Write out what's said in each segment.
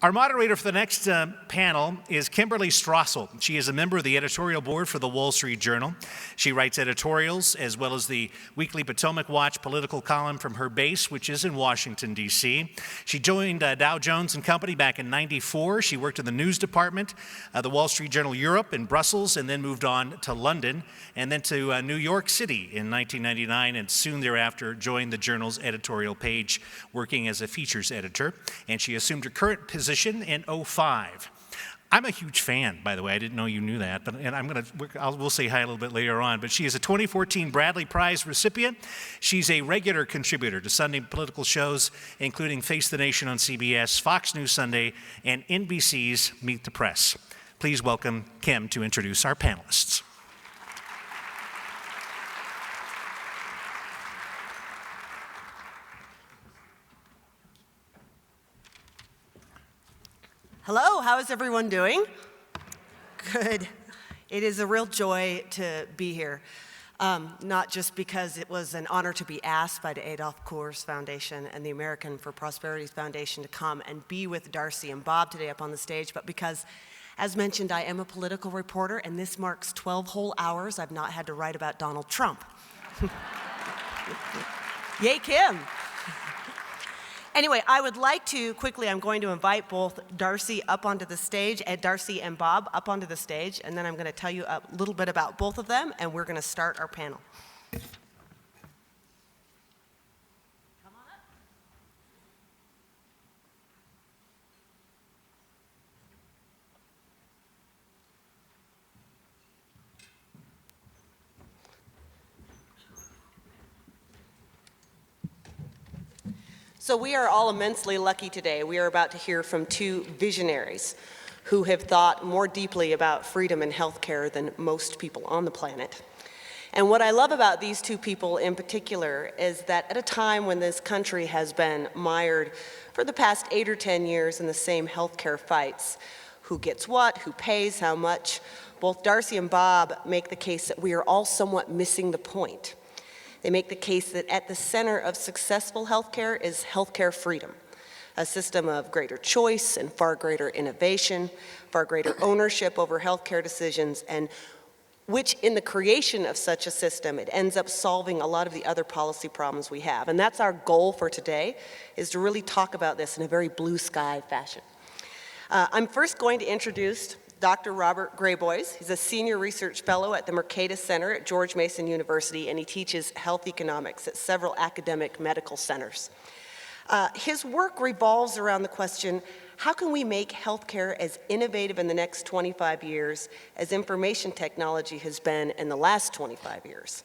Our moderator for the next panel is Kimberley Stassel. She is a member of the editorial board for the Wall Street Journal. She writes editorials as well as the weekly Potomac Watch political column from her base, which is in Washington, D.C. She joined Dow Jones and Company back in '94. She worked in the news department, the Wall Street Journal Europe in Brussels, and then moved on to London, and then to New York City in 1999, and soon thereafter joined the journal's editorial page, working as a features editor. And she assumed her current position in '05. I'm a huge fan, by the way. I didn't know you knew that, but we'll say hi a little bit later on. But she is a 2014 Bradley Prize recipient. She's a regular contributor to Sunday political shows, including Face the Nation on CBS, Fox News Sunday, and NBC's Meet the Press. Please welcome Kim to introduce our panelists. Hello, how is everyone doing? Good. It is a real joy to be here, not just because it was an honor to be asked by the Adolph Coors Foundation and the American for Prosperities Foundation to come and be with Darcy and Bob today up on the stage, but because, as mentioned, I am a political reporter, and this marks 12 whole hours I've not had to write about Donald Trump. Yay, Kim! Anyway, I would like to quickly, I'm going to invite both Darcy up onto the stage, Darcy and Bob up onto the stage, and then I'm going to tell you a little bit about both of them, and we're going to start our panel. Come on up. So we are all immensely lucky today. We are about to hear from two visionaries who have thought more deeply about freedom and healthcare than most people on the planet. And what I love about these two people in particular is that at a time when this country has been mired for the past 8 or 10 years in the same healthcare fights, who gets what, who pays how much, both Darcy and Bob make the case that we are all somewhat missing the point. They make the case that at the center of successful healthcare is healthcare freedom, a system of greater choice and far greater innovation, far greater ownership over healthcare decisions, and which in the creation of such a system, it ends up solving a lot of the other policy problems we have. And that's our goal for today, is to really talk about this in a very blue sky fashion. I'm first going to introduce Dr. Robert Graboyes. He's a senior research fellow at the Mercatus Center at George Mason University, and he teaches health economics at several academic medical centers. His work revolves around the question, how can we make healthcare as innovative in the next 25 years as information technology has been in the last 25 years?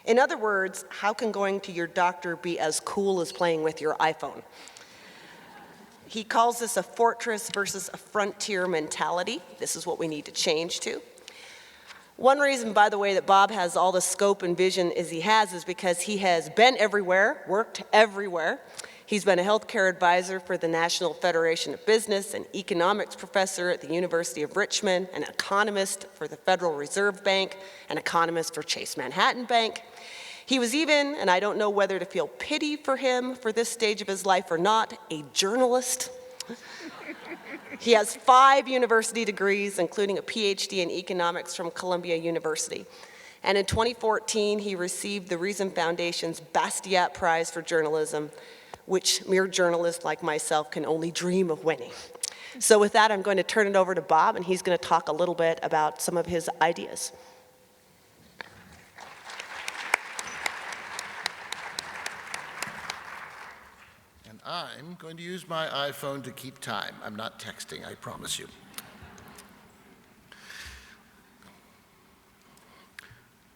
In other words, how can going to your doctor be as cool as playing with your iPhone? He calls this a fortress versus a frontier mentality. This is what we need to change to. One reason, by the way, that Bob has all the scope and vision as he has is because he has been everywhere, worked everywhere. He's been a healthcare advisor for the National Federation of Business, an economics professor at the University of Richmond, an economist for the Federal Reserve Bank, an economist for Chase Manhattan Bank. He was even, and I don't know whether to feel pity for him for this stage of his life or not, a journalist. He has 5 university degrees, including a PhD in economics from Columbia University. And in 2014, he received the Reason Foundation's Bastiat Prize for Journalism, which mere journalists like myself can only dream of winning. So with that, I'm going to turn it over to Bob, and he's going to talk a little bit about some of his ideas. I'm going to use my iPhone to keep time. I'm not texting, I promise you.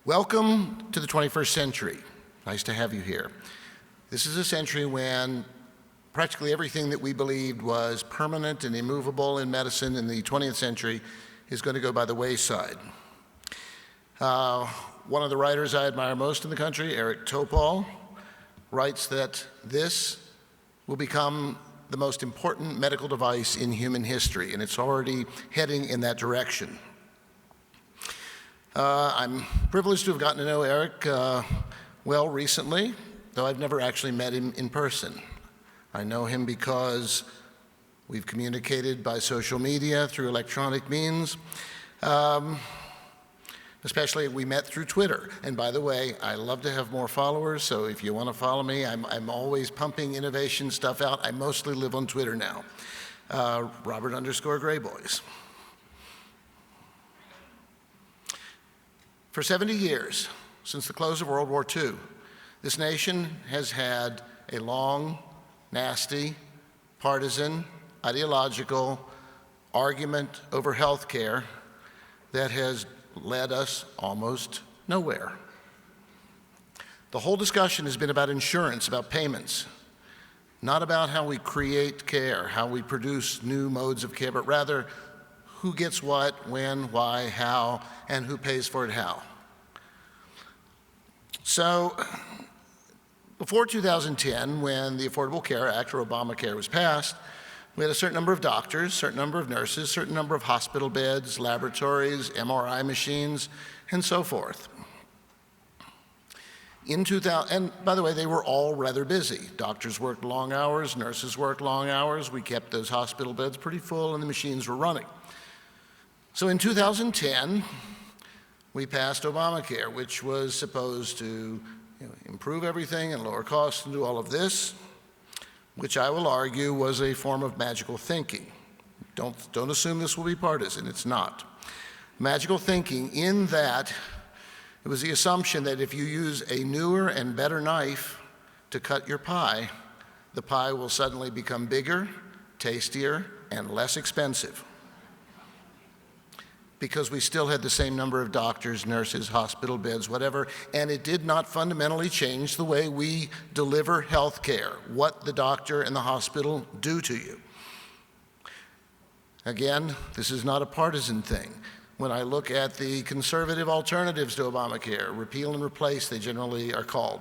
Welcome to the 21st century. Nice to have you here. This is a century when practically everything that we believed was permanent and immovable in medicine in the 20th century is going to go by the wayside. One of the writers I admire most in the country, Eric Topol, writes that this will become the most important medical device in human history, and it's already heading in that direction. I'm privileged to have gotten to know Eric well recently, though I've never actually met him in person. I know him because We've communicated by social media, through electronic means. Especially we met through Twitter. And by the way, I love to have more followers, so if you want to follow me, I'm always pumping innovation stuff out. I mostly live on Twitter now. Robert_Graboyes. For 70 years, since the close of World War II, this nation has had a long, nasty, partisan, ideological argument over health care that has led us almost nowhere. The whole discussion has been about insurance, about payments, not about how we create care, how we produce new modes of care, but rather who gets what, when, why, how, and who pays for it how. So, before 2010, when the Affordable Care Act, or Obamacare, was passed, we had a certain number of doctors, a certain number of nurses, a certain number of hospital beds, laboratories, MRI machines, and so forth. In 2000, and by the way, they were all rather busy. Doctors worked long hours, nurses worked long hours. We kept those hospital beds pretty full, and the machines were running. So in 2010, we passed Obamacare, which was supposed to improve everything and lower costs and do all of this, which I will argue was a form of magical thinking. Don't assume this will be partisan. It's not. Magical thinking in that it was the assumption that if you use a newer and better knife to cut your pie, the pie will suddenly become bigger, tastier, and less expensive, because we still had the same number of doctors, nurses, hospital beds, whatever, and it did not fundamentally change the way we deliver health care, what the doctor and the hospital do to you. Again, this is not a partisan thing. When I look at the conservative alternatives to Obamacare, repeal and replace, they generally are called,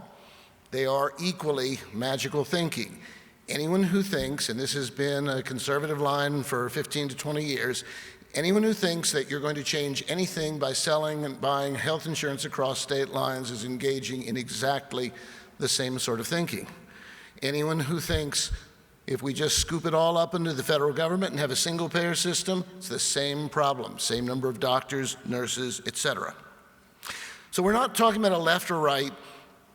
they are equally magical thinking. Anyone who thinks, and this has been a conservative line for 15 to 20 years, anyone who thinks that you're going to change anything by selling and buying health insurance across state lines is engaging in exactly the same sort of thinking. Anyone who thinks if we just scoop it all up into the federal government and have a single payer system, it's the same problem, same number of doctors, nurses, et cetera. So we're not talking about a left or right,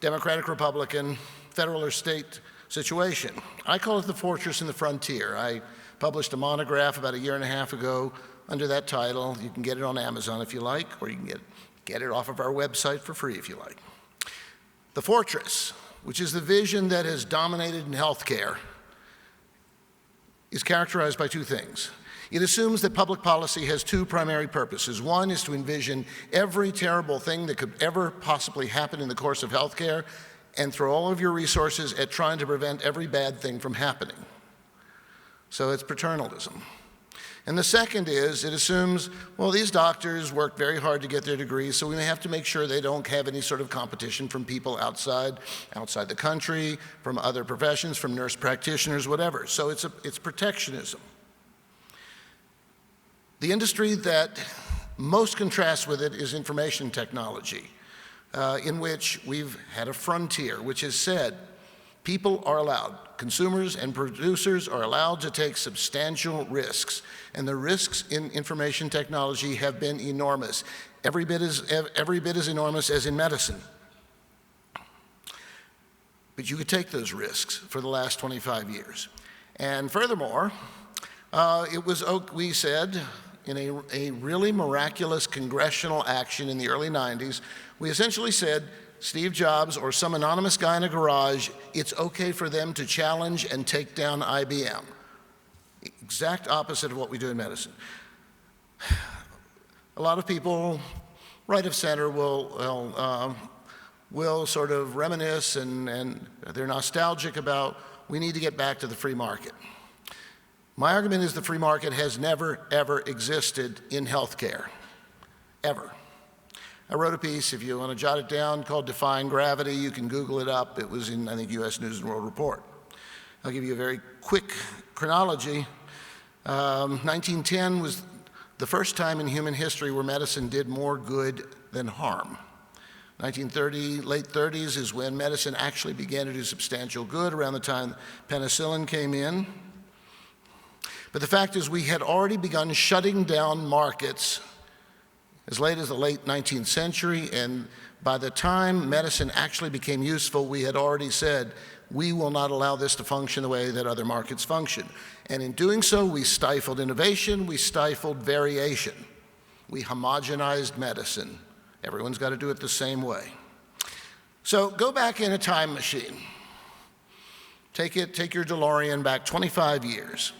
Democratic, Republican, federal or state situation. I call it the fortress and the frontier. I published a monograph about 1.5 years ago under that title. You can get it on Amazon if you like, or you can get it off of our website for free if you like. The fortress, which is the vision that has dominated in healthcare, is characterized by two things. It assumes that public policy has two primary purposes. One is to envision every terrible thing that could ever possibly happen in the course of healthcare and throw all of your resources at trying to prevent every bad thing from happening. So it's paternalism. And the second is, it assumes, well, these doctors work very hard to get their degrees, so we may have to make sure they don't have any sort of competition from people outside the country, from other professions, from nurse practitioners, whatever. So it's protectionism. The industry that most contrasts with it is information technology, in which we've had a frontier, which has said, people are allowed, consumers and producers are allowed to take substantial risks, and the risks in information technology have been enormous, every bit as enormous as in medicine. But you could take those risks for the last 25 years. And furthermore, we said, in a really miraculous congressional action in the early 90s, we essentially said, Steve Jobs or some anonymous guy in a garage, it's okay for them to challenge and take down IBM. Exact opposite of what we do in medicine. A lot of people, right of center, will sort of reminisce and they're nostalgic about, we need to get back to the free market. My argument is the free market has never, ever existed in healthcare, ever. I wrote a piece, if you want to jot it down, called Defying Gravity. You can Google it up. It was in, I think, U.S. News and World Report. I'll give you a very quick chronology. 1910 was the first time in human history where medicine did more good than harm. 1930, late 30s is when medicine actually began to do substantial good, around the time penicillin came in. But the fact is we had already begun shutting down markets as late as the late 19th century, and by the time medicine actually became useful, we had already said, we will not allow this to function the way that other markets function. And in doing so, we stifled innovation, we stifled variation. We homogenized medicine. Everyone's got to do it the same way. So go back in a time machine. Take your DeLorean back 25 years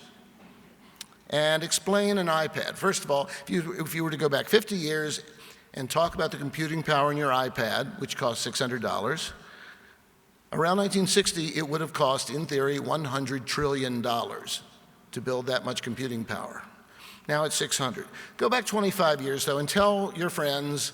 and explain an iPad. First of all, if you were to go back 50 years and talk about the computing power in your iPad, which cost $600, around 1960, it would have cost, in theory, $100 trillion to build that much computing power. Now it's 600. Go back 25 years, though, and tell your friends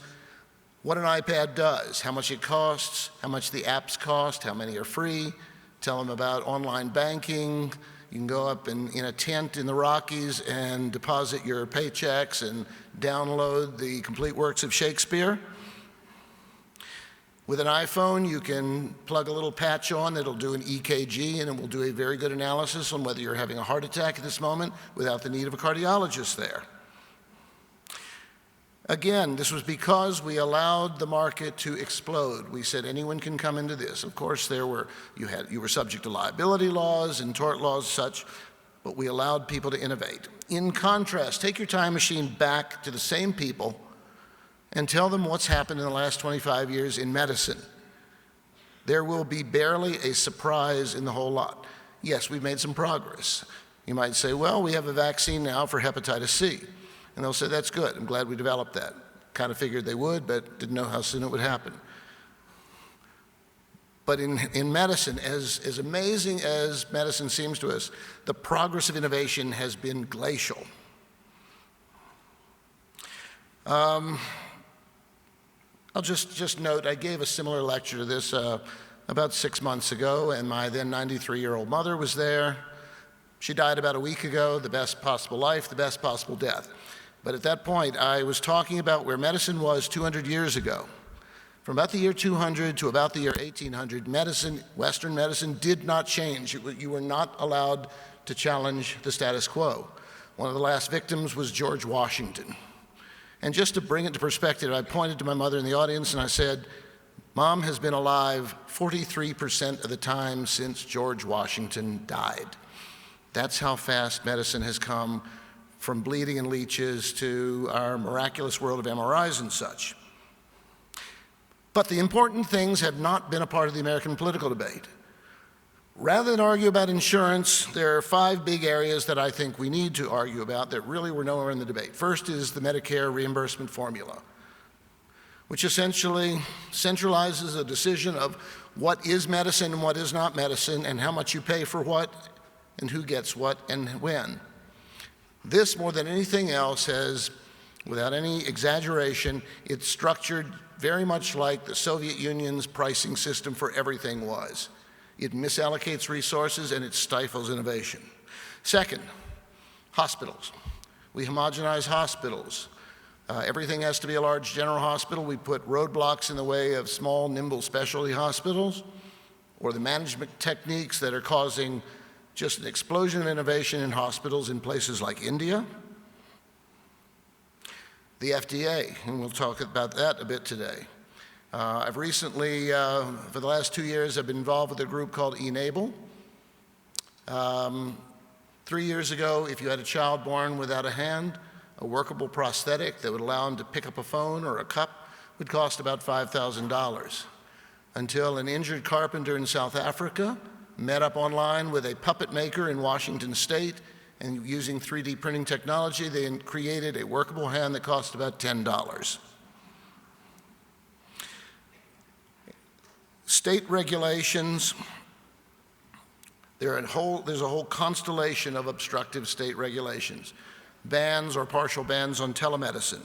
what an iPad does, how much it costs, how much the apps cost, how many are free. Tell them about online banking. You can go up in a tent in the Rockies and deposit your paychecks and download the complete works of Shakespeare. With an iPhone, you can plug a little patch on that'll do an EKG, and it will do a very good analysis on whether you're having a heart attack at this moment without the need of a cardiologist there. Again, this was because we allowed the market to explode. We said anyone can come into this. Of course, you were subject to liability laws and tort laws such, but we allowed people to innovate. In contrast, take your time machine back to the same people and tell them what's happened in the last 25 years in medicine. There will be barely a surprise in the whole lot. Yes, we've made some progress. You might say, well, we have a vaccine now for hepatitis C. And they'll say, that's good, I'm glad we developed that. Kind of figured they would, but didn't know how soon it would happen. But in medicine, as amazing as medicine seems to us, the progress of innovation has been glacial. I'll just note, I gave a similar lecture to this about 6 months ago, and my then 93-year-old mother was there. She died about a week ago, the best possible life, the best possible death. But at that point, I was talking about where medicine was 200 years ago. From about the year 200 to about the year 1800, medicine, Western medicine, did not change. You were not allowed to challenge the status quo. One of the last victims was George Washington. And just to bring it to perspective, I pointed to my mother in the audience and I said, Mom has been alive 43% of the time since George Washington died. That's how fast medicine has come, from bleeding and leeches to our miraculous world of MRIs and such. But the important things have not been a part of the American political debate. Rather than argue about insurance, there are 5 big areas that I think we need to argue about that really were nowhere in the debate. First is the Medicare reimbursement formula, which essentially centralizes a decision of what is medicine and what is not medicine, and how much you pay for what, and who gets what and when. This, more than anything else, has, without any exaggeration, it's structured very much like the Soviet Union's pricing system for everything was. It misallocates resources and it stifles innovation. Second, hospitals. We homogenize hospitals. Everything has to be a large general hospital. We put roadblocks in the way of small, nimble specialty hospitals, or the management techniques that are causing just an explosion of innovation in hospitals in places like India. The FDA, and we'll talk about that a bit today. I've recently, for the last 2 years, I've been involved with a group called Enable. 3 years ago, if you had a child born without a hand, a workable prosthetic that would allow him to pick up a phone or a cup would cost about $5,000. Until an injured carpenter in South Africa met up online with a puppet maker in Washington State, and using 3D printing technology, they created a workable hand that cost about $10. State regulations, there's a whole constellation of obstructive state regulations. Bans or partial bans on telemedicine.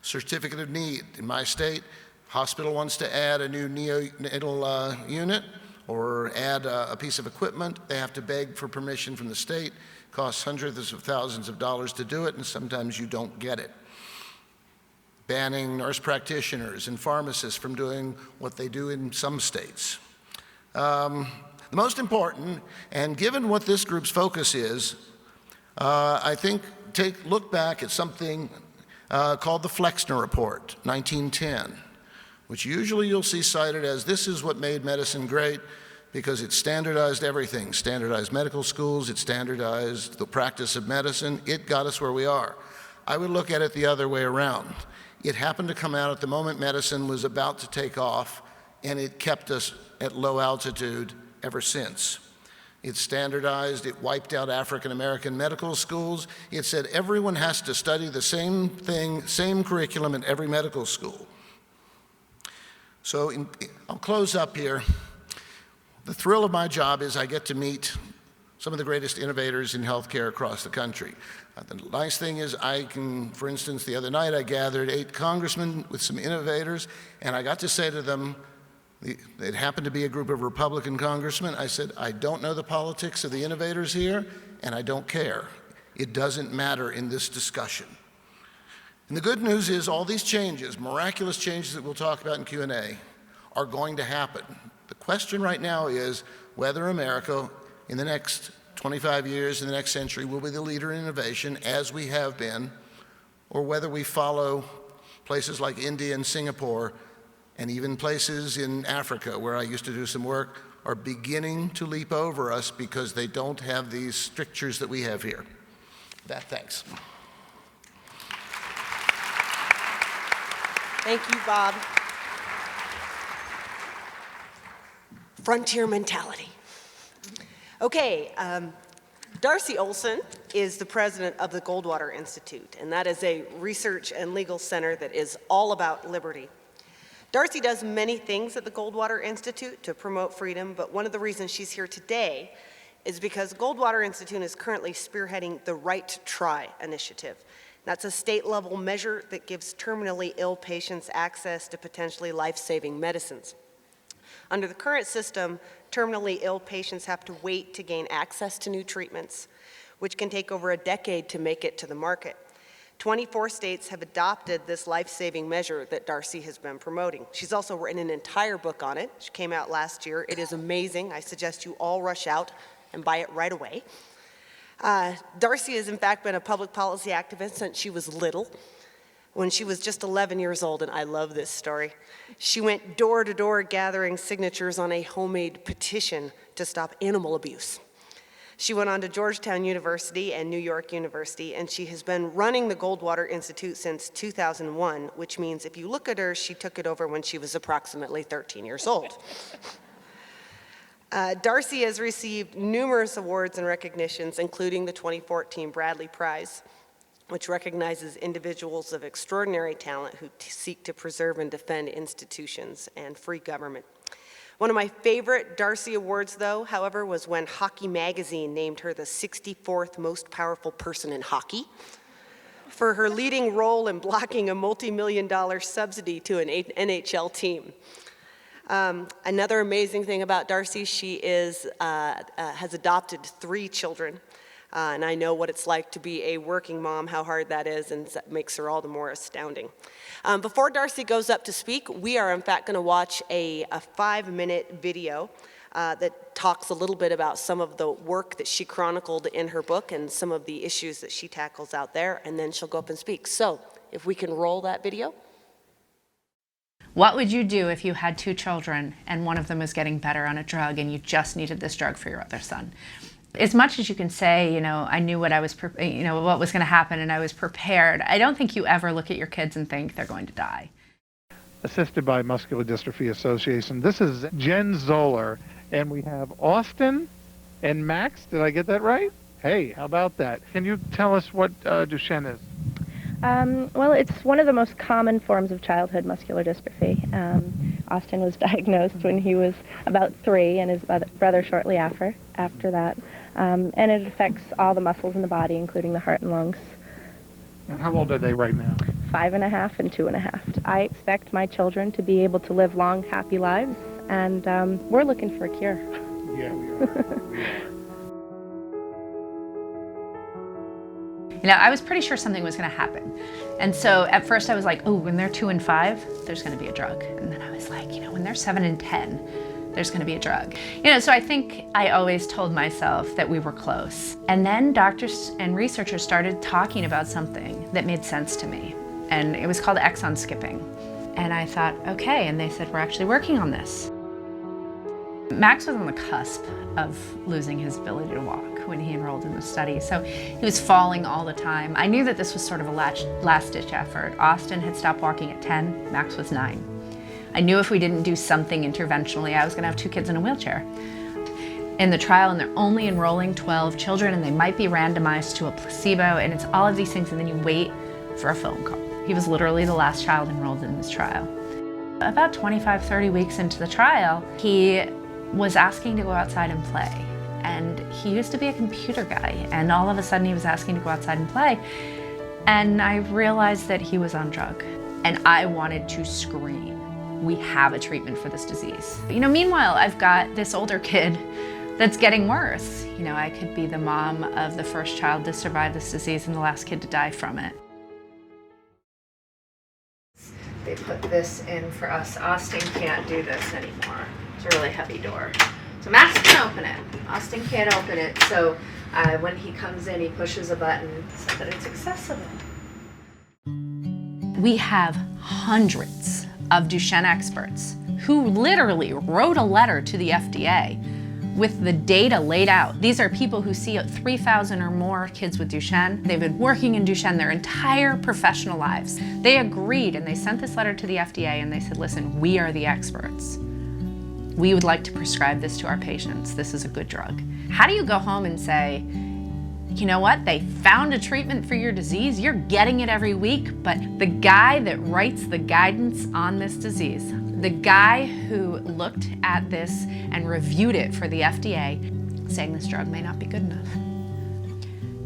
Certificate of need. In my state, hospital wants to add a new neonatal unit or add a piece of equipment. They have to beg for permission from the state. It costs hundreds of thousands of dollars to do it, and sometimes you don't get it. Banning nurse practitioners and pharmacists from doing what they do in some states. The most important, and given what this group's focus is, I think look back at something called the Flexner Report, 1910, which usually you'll see cited as this is what made medicine great because it standardized everything, standardized medical schools, it standardized the practice of medicine, it got us where we are. I would look at it the other way around. It happened to come out at the moment medicine was about to take off, and it kept us at low altitude ever since. It standardized, it wiped out African American medical schools. It said everyone has to study the same thing, same curriculum in every medical school. So I'll close up here. The thrill of my job is I get to meet some of the greatest innovators in healthcare across the country. The nice thing is I can, for instance, the other night I gathered 8 congressmen with some innovators, and I got to say to them, it happened to be a group of Republican congressmen. I said, I don't know the politics of the innovators here, and I don't care. It doesn't matter in this discussion. And the good news is all these changes, miraculous changes that we'll talk about in Q&A, are going to happen. The question right now is whether America, in the next 25 years, in the next century, will be the leader in innovation, as we have been, or whether we follow places like India and Singapore, and even places in Africa, where I used to do some work, are beginning to leap over us because they don't have these strictures that we have here. Thanks. Thank you, Bob. Frontier mentality. Okay, Darcy Olsen is the president of the Goldwater Institute, and that is a research and legal center that is all about liberty. Darcy does many things at the Goldwater Institute to promote freedom, but one of the reasons she's here today is because Goldwater Institute is currently spearheading the Right to Try initiative. That's a state-level measure that gives terminally ill patients access to potentially life-saving medicines. Under the current system, terminally ill patients have to wait to gain access to new treatments, which can take over a decade to make it to the market. 24 states have adopted this life-saving measure that Darcy has been promoting. She's also written an entire book on it. She came out last year. It is amazing. I suggest you all rush out and buy it right away. Darcy has, in fact, been a public policy activist since she was little. When she was just 11 years old, and I love this story, she went door to door gathering signatures on a homemade petition to stop animal abuse. She went on to Georgetown University and New York University, and she has been running the Goldwater Institute since 2001, which means if you look at her, she took it over when she was approximately 13 years old. Darcy has received numerous awards and recognitions, including the 2014 Bradley Prize, which recognizes individuals of extraordinary talent who seek to preserve and defend institutions and free government. One of my favorite Darcy awards, though, however, was when Hockey Magazine named her the 64th most powerful person in hockey for her leading role in blocking a multi-million-dollar subsidy to an NHL team. Another amazing thing about Darcy, she has adopted 3 children. And I know what it's like to be a working mom, how hard that is, and that makes her all the more astounding. Before Darcy goes up to speak, we are in fact going to watch a 5-minute video that talks a little bit about some of the work that she chronicled in her book and some of the issues that she tackles out there, and then she'll go up and speak. So if we can roll that video. What would you do if you had 2 children and one of them was getting better on a drug and you just needed this drug for your other son? As much as you can say, you know, I knew what I was, what was going to happen and I was prepared, I don't think you ever look at your kids and think they're going to die. Assisted by Muscular Dystrophy Association. This is Jen Zoller, and we have Austin and Max. Did I get that right? Hey, how about that? Can you tell us what Duchenne is? Well, it's one of the most common forms of childhood muscular dystrophy. Austin was diagnosed when he was about 3, and his brother shortly after that. And it affects all the muscles in the body, including the heart and lungs. And how old are they right now? 5.5 and 2.5. I expect my children to be able to live long, happy lives, and we're looking for a cure. Yeah, we are. You know, I was pretty sure something was going to happen. And so at first I was like, oh, when they're 2 and 5, there's going to be a drug. And then I was like, you know, when they're 7 and 10, there's going to be a drug. So I think I always told myself that we were close. And then doctors and researchers started talking about something that made sense to me. And it was called exon skipping. And I thought, okay, and they said, we're actually working on this. Max was on the cusp of losing his ability to walk when he enrolled in the study. So he was falling all the time. I knew that this was sort of a last-ditch effort. Austin had stopped walking at 10, Max was 9. I knew if we didn't do something interventionally, I was gonna have 2 kids in a wheelchair. In the trial, and they're only enrolling 12 children, and they might be randomized to a placebo, and it's all of these things, and then you wait for a phone call. He was literally the last child enrolled in this trial. About 25, 30 weeks into the trial, he was asking to go outside and play. And he used to be a computer guy, and all of a sudden he was asking to go outside and play. And I realized that he was on drug, and I wanted to scream. We have a treatment for this disease. Meanwhile, I've got this older kid that's getting worse. I could be the mom of the first child to survive this disease and the last kid to die from it. They put this in for us. Austin can't do this anymore. It's a really heavy door. So Max can open it. Austin can't open it. So when he comes in, he pushes a button so that it's accessible. We have hundreds of Duchenne experts who literally wrote a letter to the FDA with the data laid out. These are people who see 3,000 or more kids with Duchenne. They've been working in Duchenne their entire professional lives. They agreed, and they sent this letter to the FDA, and they said, listen, we are the experts. We would like to prescribe this to our patients. This is a good drug. How do you go home and say, you know what, they found a treatment for your disease, you're getting it every week, but the guy that writes the guidance on this disease, the guy who looked at this and reviewed it for the FDA, saying this drug may not be good enough.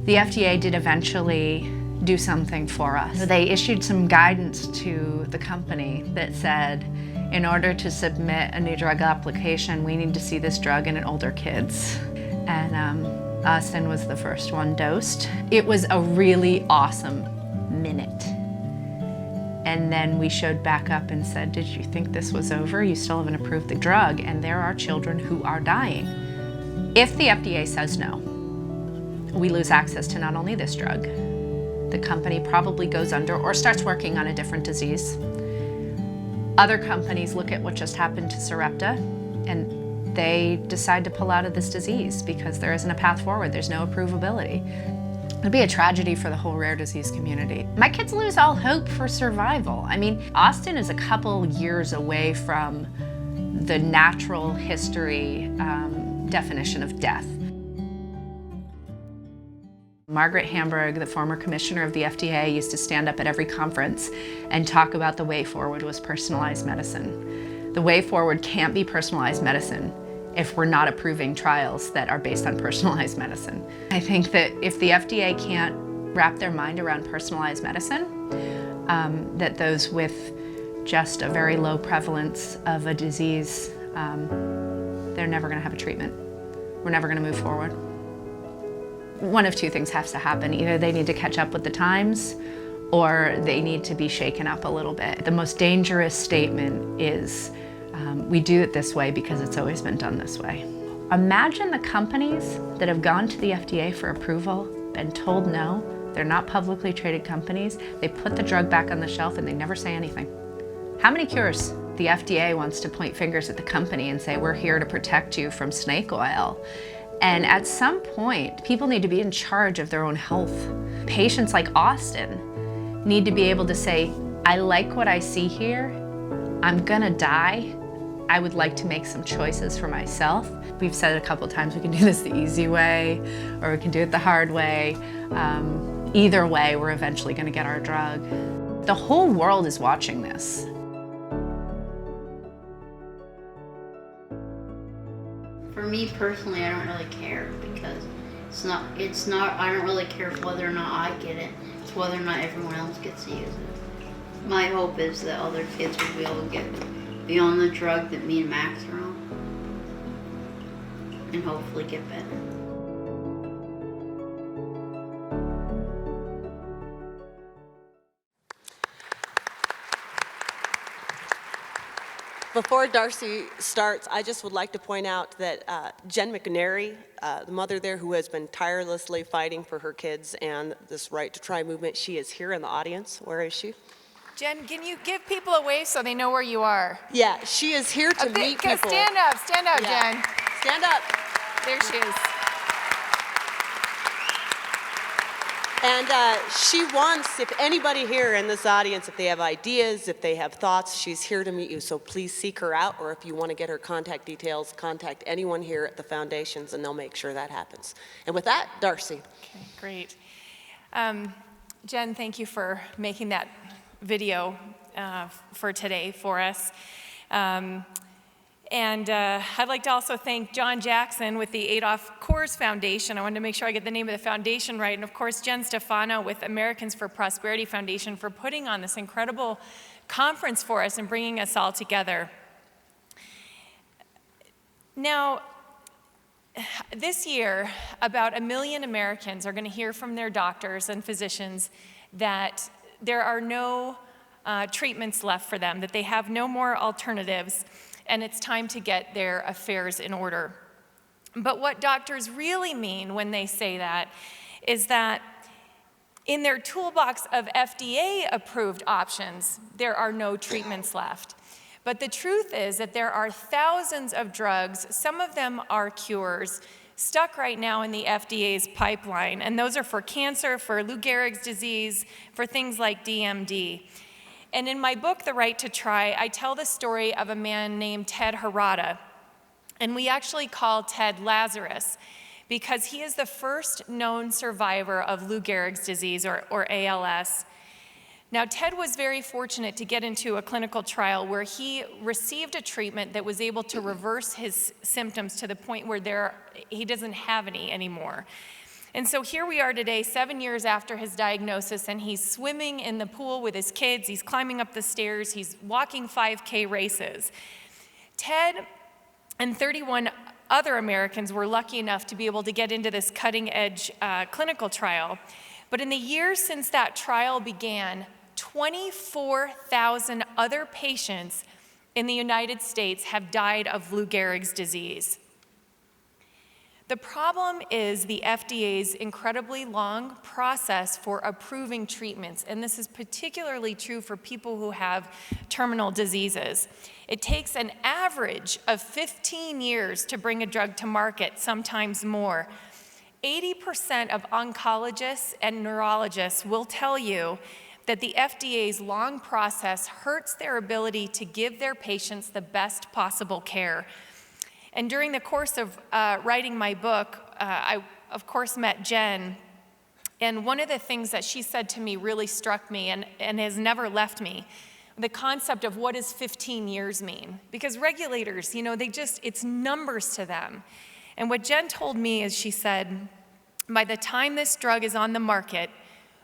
The FDA did eventually do something for us. They issued some guidance to the company that said, in order to submit a new drug application, we need to see this drug in older kids. And Austin was the first one dosed. It was a really awesome minute. And then we showed back up and said, did you think this was over? You still haven't approved the drug, and there are children who are dying. If the FDA says no, we lose access to not only this drug, the company probably goes under or starts working on a different disease. Other companies look at what just happened to Sarepta, and they decide to pull out of this disease because there isn't a path forward, there's no approvability. It'd be a tragedy for the whole rare disease community. My kids lose all hope for survival. I mean, Austin is a couple years away from the natural history definition of death. Margaret Hamburg, the former commissioner of the FDA, used to stand up at every conference and talk about the way forward was personalized medicine. The way forward can't be personalized medicine if we're not approving trials that are based on personalized medicine. I think that if the FDA can't wrap their mind around personalized medicine, that those with just a very low prevalence of a disease, they're never gonna have a treatment. We're never gonna move forward. One of two things has to happen. Either they need to catch up with the times, or they need to be shaken up a little bit. The most dangerous statement is, we do it this way because it's always been done this way. Imagine the companies that have gone to the FDA for approval, been told no, they're not publicly traded companies, they put the drug back on the shelf and they never say anything. How many cures? The FDA wants to point fingers at the company and say, we're here to protect you from snake oil. And at some point, people need to be in charge of their own health. Patients like Austin need to be able to say, I like what I see here, I'm gonna die, I would like to make some choices for myself. We've said a couple times we can do this the easy way, or we can do it the hard way. Either way, we're eventually gonna get our drug. The whole world is watching this. For me personally, I don't really care because it's not, I don't really care whether or not I get it. It's whether or not everyone else gets to use it. My hope is that other kids will be able to get beyond the drug that me and Max are on and hopefully get better. Before Darcy starts, I just would like to point out that Jen McNary, the mother there who has been tirelessly fighting for her kids and this right to try movement, she is here in the audience. Where is she? Jen, can you give people a wave so they know where you are? Yeah, she is here to meet people. Stand up, Yeah. Jen. Stand up. There she is. And she wants, if anybody here in this audience, if they have ideas, if they have thoughts, she's here to meet you. So please seek her out, or if you want to get her contact details, contact anyone here at the foundations, and they'll make sure that happens. And with that, Darcy. Okay, great. Jen, thank you for making that video for today for us. And I'd like to also thank John Jackson with the Adolph Coors Foundation. I wanted to make sure I get the name of the foundation right. And of course, Jen Stefano with Americans for Prosperity Foundation for putting on this incredible conference for us and bringing us all together. Now, this year, about 1 million Americans are going to hear from their doctors and physicians that there are no treatments left for them, that they have no more alternatives, and it's time to get their affairs in order. But what doctors really mean when they say that is that in their toolbox of FDA-approved options, there are no treatments left. But the truth is that there are thousands of drugs, some of them are cures, stuck right now in the FDA's pipeline, and those are for cancer, for Lou Gehrig's disease, for things like DMD. And in my book, The Right to Try, I tell the story of a man named Ted Harada. And we actually call Ted Lazarus because he is the first known survivor of Lou Gehrig's disease, or ALS. Now, Ted was very fortunate to get into a clinical trial where he received a treatment that was able to reverse his symptoms to the point where he doesn't have any anymore. And so here we are today, 7 years after his diagnosis, and he's swimming in the pool with his kids, he's climbing up the stairs, he's walking 5K races. Ted and 31 other Americans were lucky enough to be able to get into this cutting-edge clinical trial. But in the years since that trial began, 24,000 other patients in the United States have died of Lou Gehrig's disease. The problem is the FDA's incredibly long process for approving treatments, and this is particularly true for people who have terminal diseases. It takes an average of 15 years to bring a drug to market, sometimes more. 80% of oncologists and neurologists will tell you that the FDA's long process hurts their ability to give their patients the best possible care. And during the course of writing my book, I, of course, met Jen. And one of the things that she said to me really struck me and has never left me, the concept of what does 15 years mean? Because regulators, it's numbers to them. And what Jen told me is she said, by the time this drug is on the market,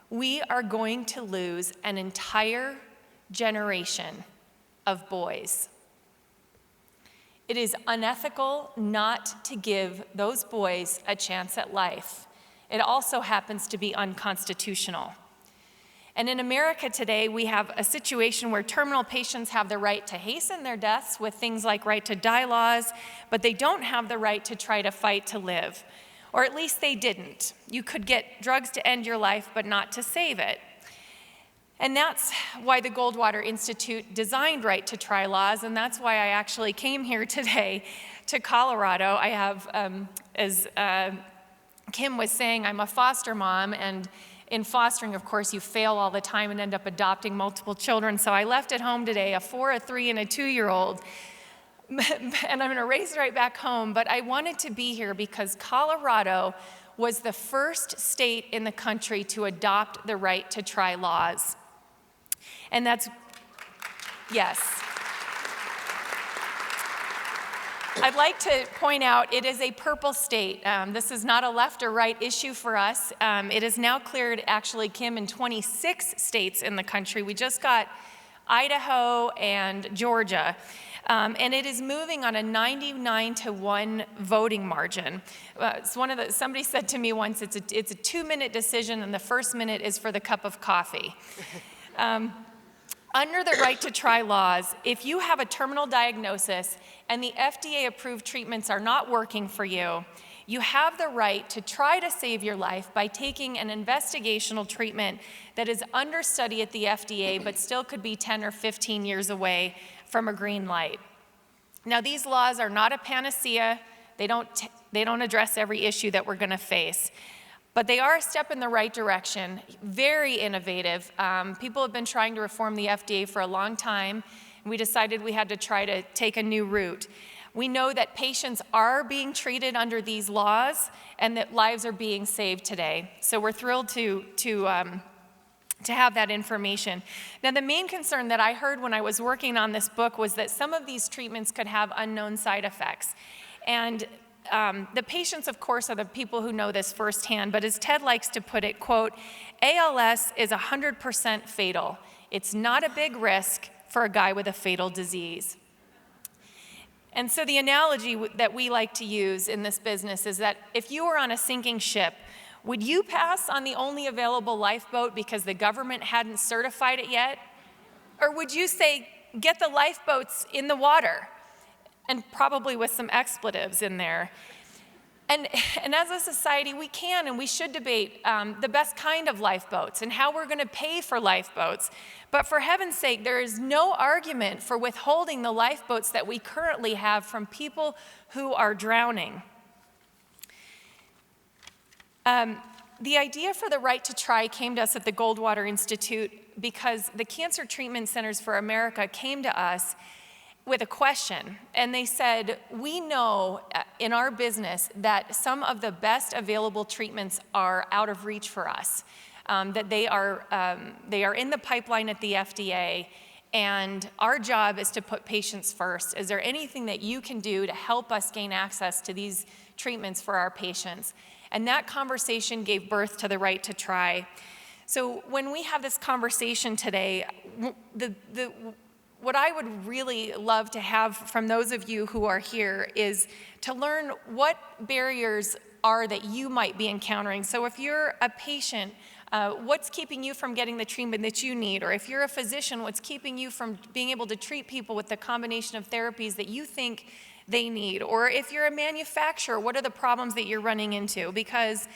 we are going to lose an entire generation of boys. It is unethical not to give those boys a chance at life. It also happens to be unconstitutional. And in America today, we have a situation where terminal patients have the right to hasten their deaths with things like right to die laws, but they don't have the right to try to fight to live. Or at least they didn't. You could get drugs to end your life, but not to save it. And that's why the Goldwater Institute designed Right to Try laws, and that's why I actually came here today to Colorado. I have, as Kim was saying, I'm a foster mom, and in fostering, of course, you fail all the time and end up adopting multiple children. So I left at home today a 4, a 3, and a 2-year-old, and I'm going to race right back home. But I wanted to be here because Colorado was the first state in the country to adopt the Right to Try laws. And that's, yes. I'd like to point out it is a purple state. This is not a left or right issue for us. It is now cleared, actually, Kim, in 26 states in the country. We just got Idaho and Georgia. And it is moving on a 99-1 voting margin. Somebody said to me once, it's a 2-minute decision, and the first minute is for the cup of coffee. Under the right to try laws, if you have a terminal diagnosis and the FDA-approved treatments are not working for you, you have the right to try to save your life by taking an investigational treatment that is under study at the FDA but still could be 10 or 15 years away from a green light. Now, these laws are not a panacea. They don't address every issue that we're going to face. But they are a step in the right direction, very innovative. People have been trying to reform the FDA for a long time, and we decided we had to try to take a new route. We know that patients are being treated under these laws and that lives are being saved today. So we're thrilled to have that information. Now, the main concern that I heard when I was working on this book was that some of these treatments could have unknown side effects. And the patients, of course, are the people who know this firsthand, but as Ted likes to put it, quote, ALS is 100% fatal. It's not a big risk for a guy with a fatal disease. And so the analogy that we like to use in this business is that if you were on a sinking ship, would you pass on the only available lifeboat because the government hadn't certified it yet? Or would you say, get the lifeboats in the water? And probably with some expletives in there. And as a society, we can and we should debate the best kind of lifeboats and how we're going to pay for lifeboats. But for heaven's sake, there is no argument for withholding the lifeboats that we currently have from people who are drowning. The idea for the right to try came to us at the Goldwater Institute because the Cancer Treatment Centers for America came to us with a question, and they said, we know in our business that some of the best available treatments are out of reach for us, that they are in the pipeline at the FDA, and our job is to put patients first. Is there anything that you can do to help us gain access to these treatments for our patients? And that conversation gave birth to the right to try. So when we have this conversation today, what I would really love to have from those of you who are here is to learn what barriers are that you might be encountering. So if you're a patient, what's keeping you from getting the treatment that you need? Or if you're a physician, what's keeping you from being able to treat people with the combination of therapies that you think they need? Or if you're a manufacturer, what are the problems that you're running into? Because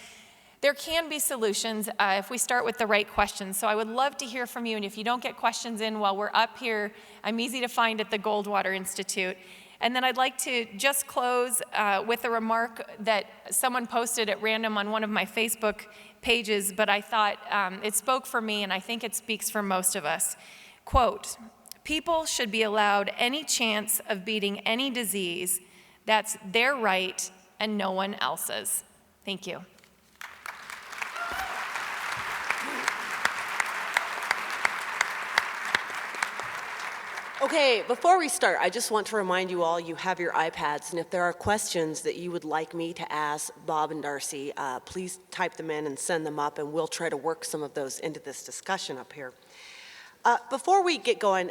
there can be solutions if we start with the right questions. So I would love to hear from you. And if you don't get questions in while we're up here, I'm easy to find at the Goldwater Institute. And then I'd like to just close with a remark that someone posted at random on one of my Facebook pages, but I thought it spoke for me, and I think it speaks for most of us. Quote, people should be allowed any chance of beating any disease. That's their right and no one else's. Thank you. Okay, before we start, I just want to remind you all you have your iPads, and if there are questions that you would like me to ask Bob and Darcy, please type them in and send them up, and we'll try to work some of those into this discussion up here. Before we get going,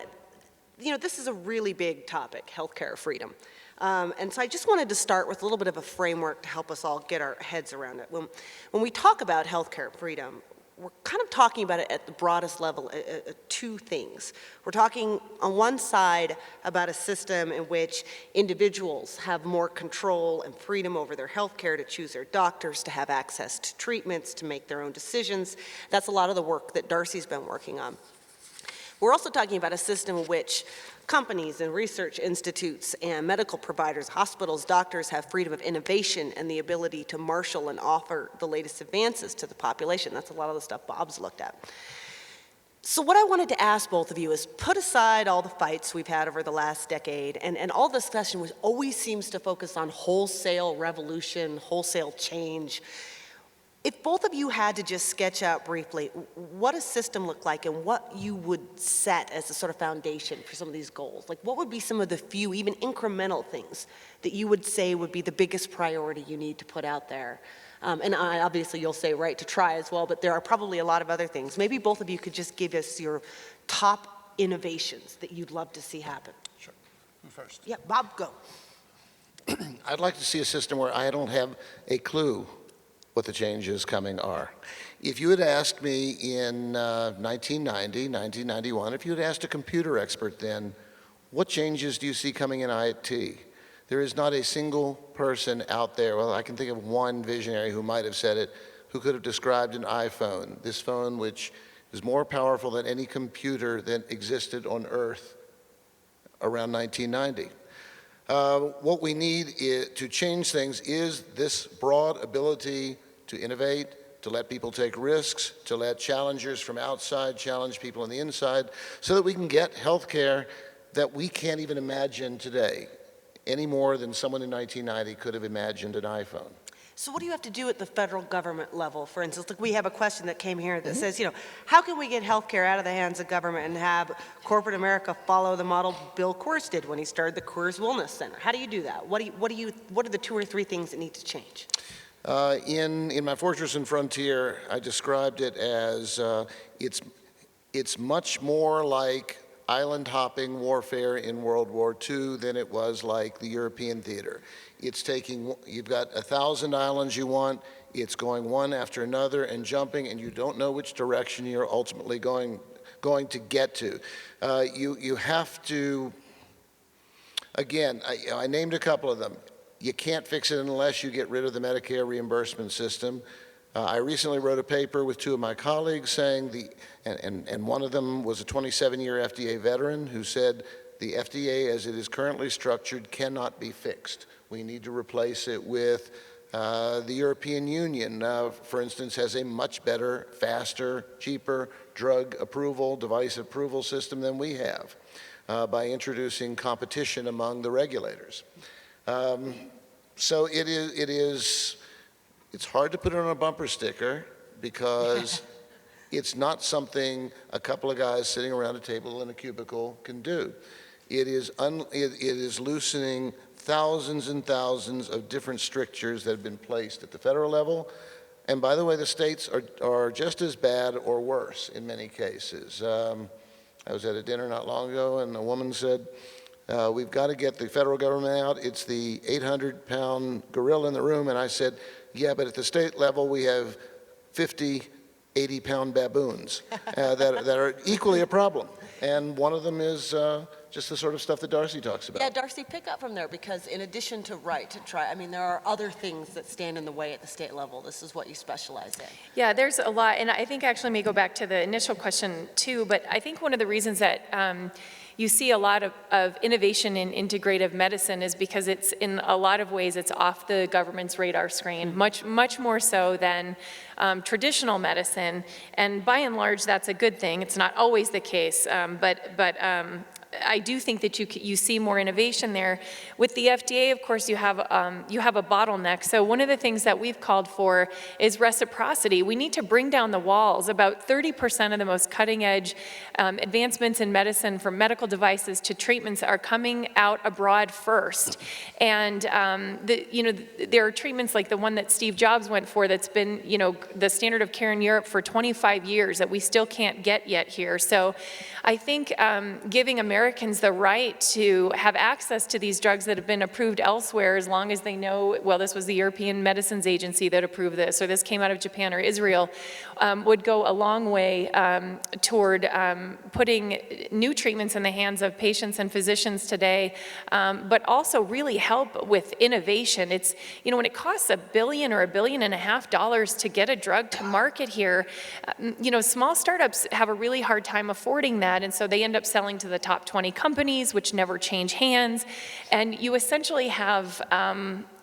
you know, this is a really big topic, healthcare freedom. And so I just wanted to start with a little bit of a framework to help us all get our heads around it. When we talk about healthcare freedom, we're kind of talking about it at the broadest level, two things. We're talking on one side about a system in which individuals have more control and freedom over their health care, to choose their doctors, to have access to treatments, to make their own decisions. That's a lot of the work that Darcy's been working on. We're also talking about a system in which companies and research institutes and medical providers, hospitals, doctors have freedom of innovation and the ability to marshal and offer the latest advances to the population. That's a lot of the stuff Bob's looked at. So what I wanted to ask both of you is put aside all the fights we've had over the last decade, and all the discussion always seems to focus on wholesale revolution, wholesale change. If both of you had to just sketch out briefly what a system looked like and what you would set as a sort of foundation for some of these goals, like what would be some of the few, even incremental things that you would say would be the biggest priority you need to put out there? And obviously you'll say right to try as well, but there are probably a lot of other things. Maybe both of you could just give us your top innovations that you'd love to see happen. Sure. Who first? Yeah, Bob, go. I'd like to see a system where I don't have a clue what the changes coming are. If you had asked me in 1990, 1991, if you had asked a computer expert then, what changes do you see coming in IT? There is not a single person out there, well, I can think of one visionary who might have said it, who could have described an iPhone, this phone which is more powerful than any computer that existed on Earth around 1990. What we need to change things is this broad ability to innovate, to let people take risks, to let challengers from outside challenge people on the inside, so that we can get healthcare that we can't even imagine today, any more than someone in 1990 could have imagined an iPhone. So what do you have to do at the federal government level? For instance, like we have a question that came here that says, how can we get healthcare out of the hands of government and have corporate America follow the model Bill Coors did when he started the Coors Wellness Center? How do you do that? What are the 2 or 3 things that need to change? In my Fortress and Frontier, I described it as it's much more like island hopping warfare in World War II than it was like the European theater. It's taking, you've got 1,000 islands you want, it's going one after another and jumping, and you don't know which direction you're ultimately going to get to. You have to, again, I named a couple of them. You can't fix it unless you get rid of the Medicare reimbursement system. I recently wrote a paper with 2 of my colleagues saying, and one of them was a 27-year FDA veteran who said, the FDA as it is currently structured cannot be fixed. We need to replace it with the European Union, for instance, has a much better, faster, cheaper drug approval, device approval system than we have by introducing competition among the regulators. So it's hard to put it on a bumper sticker because it's not something a couple of guys sitting around a table in a cubicle can do. It is loosening thousands and thousands of different strictures that have been placed at the federal level. And by the way, the states are just as bad or worse in many cases. I was at a dinner not long ago and a woman said, we've got to get the federal government out. It's the 800-pound gorilla in the room. And I said, yeah, but at the state level, we have 50, 80-pound baboons that are equally a problem. And one of them is just the sort of stuff that Darcy talks about. Yeah, Darcy, pick up from there, because in addition to there are other things that stand in the way at the state level. This is what you specialize in. Yeah, there's a lot, and I think actually may go back to the initial question too, but I think one of the reasons that you see a lot of innovation in integrative medicine is because it's, in a lot of ways, it's off the government's radar screen, much more so than traditional medicine, and by and large, that's a good thing. It's not always the case, but I do think that you see more innovation there. With the FDA, of course, you have a bottleneck. So one of the things that we've called for is reciprocity. We need to bring down the walls. About 30% of the most cutting-edge advancements in medicine, from medical devices to treatments, are coming out abroad first. And there are treatments like the one that Steve Jobs went for that's been the standard of care in Europe for 25 years that we still can't get yet here. So I think giving Americans the right to have access to these drugs that have been approved elsewhere, as long as they know, well, this was the European Medicines Agency that approved this, or this came out of Japan or Israel, would go a long way toward putting new treatments in the hands of patients and physicians today, but also really help with innovation. It's, when it costs $1 billion or $1.5 billion to get a drug to market here, small startups have a really hard time affording that, and so they end up selling to the top 20 companies, which never change hands, and you essentially have,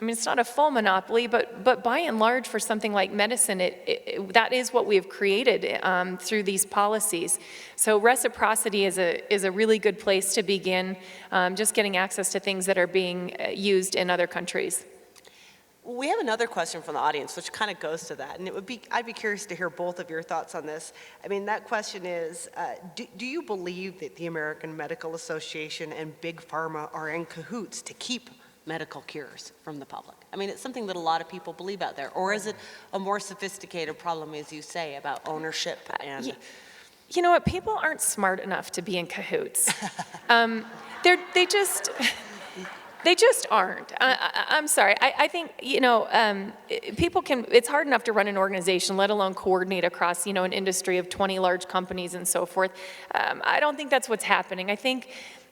it's not a full monopoly, but by and large, for something like medicine, that is what we have created through these policies. So reciprocity is a really good place to begin, just getting access to things that are being used in other countries. We have another question from the audience, which kind of goes to that, and I'd be curious to hear both of your thoughts on this. That question is, do you believe that the American Medical Association and Big Pharma are in cahoots to keep medical cures from the public? It's something that a lot of people believe out there, or is it a more sophisticated problem, as you say, about ownership and... You know what? People aren't smart enough to be in cahoots. They just aren't. I'm sorry. I think, people it's hard enough to run an organization, let alone coordinate across, an industry of 20 large companies and so forth. I don't think that's what's happening. I think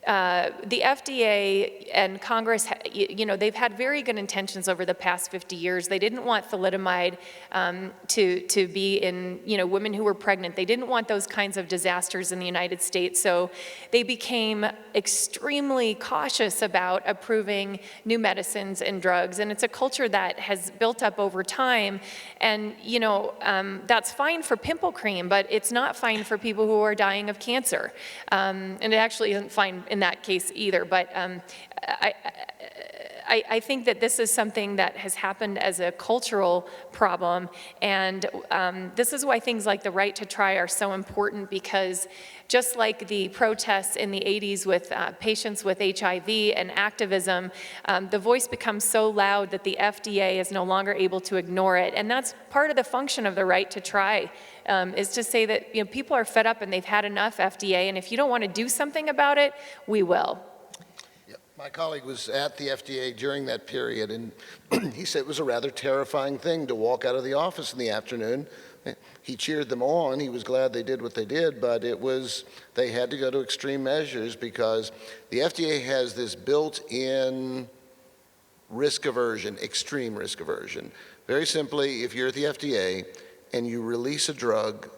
the FDA and Congress, they've had very good intentions over the past 50 years. They didn't want thalidomide to be in, women who were pregnant. They didn't want those kinds of disasters in the United States. So they became extremely cautious about approving new medicines and drugs. And it's a culture that has built up over time. And, that's fine for pimple cream, but it's not fine for people who are dying of cancer. And it actually isn't fine in that case either, but I think that this is something that has happened as a cultural problem, and this is why things like the right to try are so important, because just like the protests in the 80s with patients with HIV and activism, the voice becomes so loud that the FDA is no longer able to ignore it, and that's part of the function of the right to try. Is to say that people are fed up and they've had enough, FDA, and if you don't want to do something about it, we will. Yeah, my colleague was at the FDA during that period, and he said it was a rather terrifying thing to walk out of the office in the afternoon. He cheered them on. He was glad they did what they did, but they had to go to extreme measures because the FDA has this built-in risk aversion, extreme risk aversion. Very simply, if you're at the FDA, and you release a drug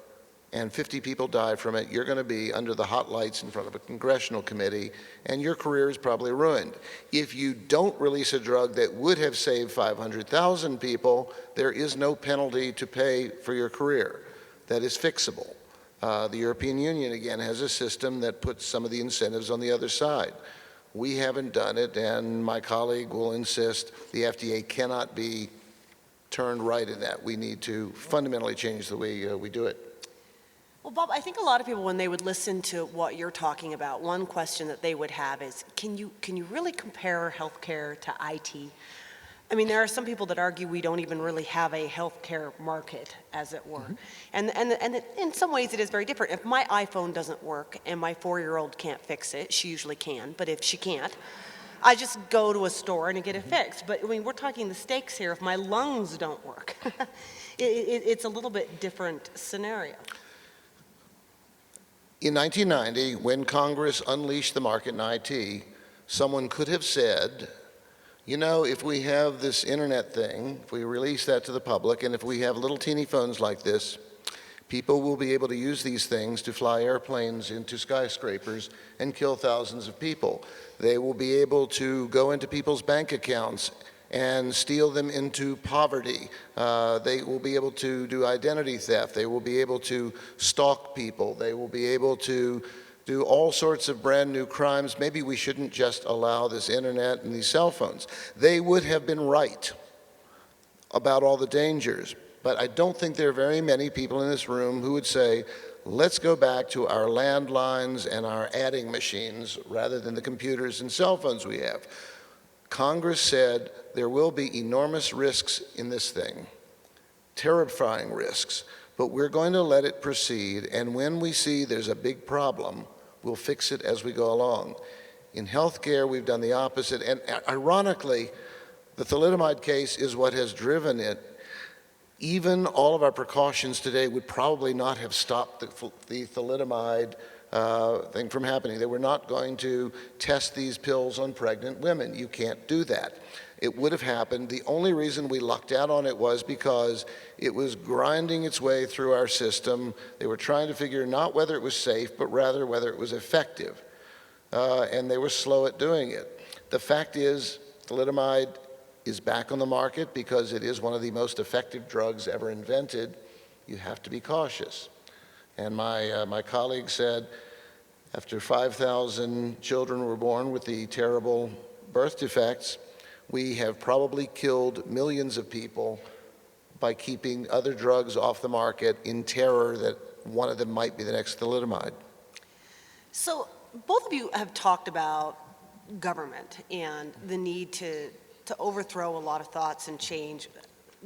and 50 people die from it, you're going to be under the hot lights in front of a congressional committee, and your career is probably ruined. If you don't release a drug that would have saved 500,000 people, there is no penalty to pay for your career. That is fixable. The European Union, again, has a system that puts some of the incentives on the other side. We haven't done it, and my colleague will insist the FDA cannot be turned right in that. We need to fundamentally change the way we do it. Well, Bob, I think a lot of people, when they would listen to what you're talking about, one question that they would have is, can you really compare healthcare to IT? I mean, there are some people that argue we don't even really have a healthcare market, as it were. Mm-hmm. And in some ways it is very different. If my iPhone doesn't work and my 4-year-old can't fix it, she usually can, but if she can't, I just go to a store and get it fixed. But I mean, we're talking the stakes here. If my lungs don't work, it's a little bit different scenario. In 1990, when Congress unleashed the market in IT, someone could have said, if we have this internet thing, if we release that to the public, and if we have little teeny phones like this, people will be able to use these things to fly airplanes into skyscrapers and kill thousands of people. They will be able to go into people's bank accounts and steal them into poverty. They will be able to do identity theft. They will be able to stalk people. They will be able to do all sorts of brand new crimes. Maybe we shouldn't just allow this internet and these cell phones. They would have been right about all the dangers. But I don't think there are very many people in this room who would say, let's go back to our landlines and our adding machines rather than the computers and cell phones we have. Congress said there will be enormous risks in this thing, terrifying risks, but we're going to let it proceed, and when we see there's a big problem, we'll fix it as we go along. In healthcare, we've done the opposite, and ironically, the thalidomide case is what has driven it. Even all of our precautions today would probably not have stopped the thalidomide thing from happening. They were not going to test these pills on pregnant women. You can't do that. It would have happened. The only reason we lucked out on it was because it was grinding its way through our system. They were trying to figure not whether it was safe, but rather whether it was effective. And they were slow at doing it. The fact is, thalidomide is back on the market because it is one of the most effective drugs ever invented. You have to be cautious. And my colleague said, after 5,000 children were born with the terrible birth defects, we have probably killed millions of people by keeping other drugs off the market in terror that one of them might be the next thalidomide. So both of you have talked about government and the need to overthrow a lot of thoughts and change,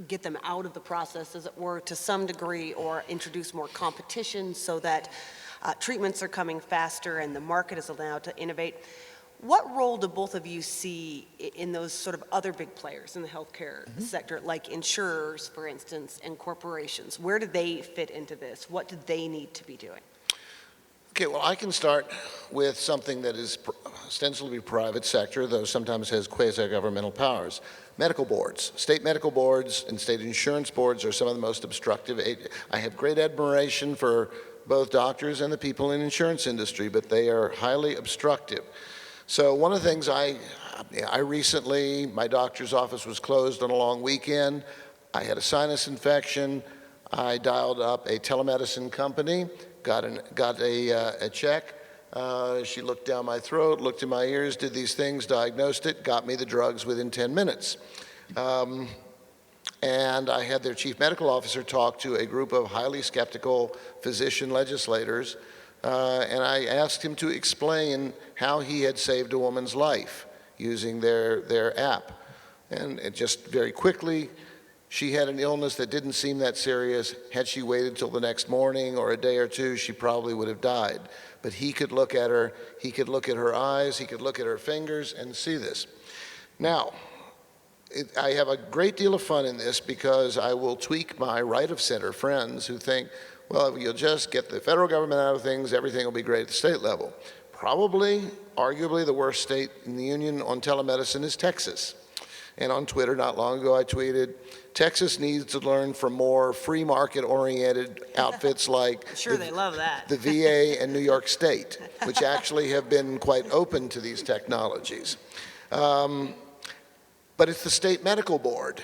get them out of the process, as it were, to some degree, or introduce more competition so that treatments are coming faster and the market is allowed to innovate. What role do both of you see in those sort of other big players in the healthcare sector, like insurers, for instance, and corporations? Where do they fit into this? What do they need to be doing? Okay, well, I can start with something that is ostensibly private sector, though sometimes has quasi-governmental powers. Medical boards. State medical boards and state insurance boards are some of the most obstructive. I have great admiration for both doctors and the people in the insurance industry, but they are highly obstructive. So one of the things I recently, my doctor's office was closed on a long weekend. I had a sinus infection. I dialed up a telemedicine company, got a check. She looked down my throat, looked in my ears, did these things, diagnosed it, got me the drugs within 10 minutes. And I had their chief medical officer talk to a group of highly skeptical physician legislators, and I asked him to explain how he had saved a woman's life using their app. And it just very quickly, she had an illness that didn't seem that serious. Had she waited till the next morning or a day or two, she probably would have died. But he could look at her, he could look at her eyes, he could look at her fingers and see this. Now, I have a great deal of fun in this because I will tweak my right-of-center friends who think, well, if you'll just get the federal government out of things, everything will be great at the state level. Probably, arguably, the worst state in the union on telemedicine is Texas. And on Twitter not long ago I tweeted, Texas needs to learn from more free market oriented outfits like Sure, they love that. the VA and New York State, which actually have been quite open to these technologies. But it's the state medical board,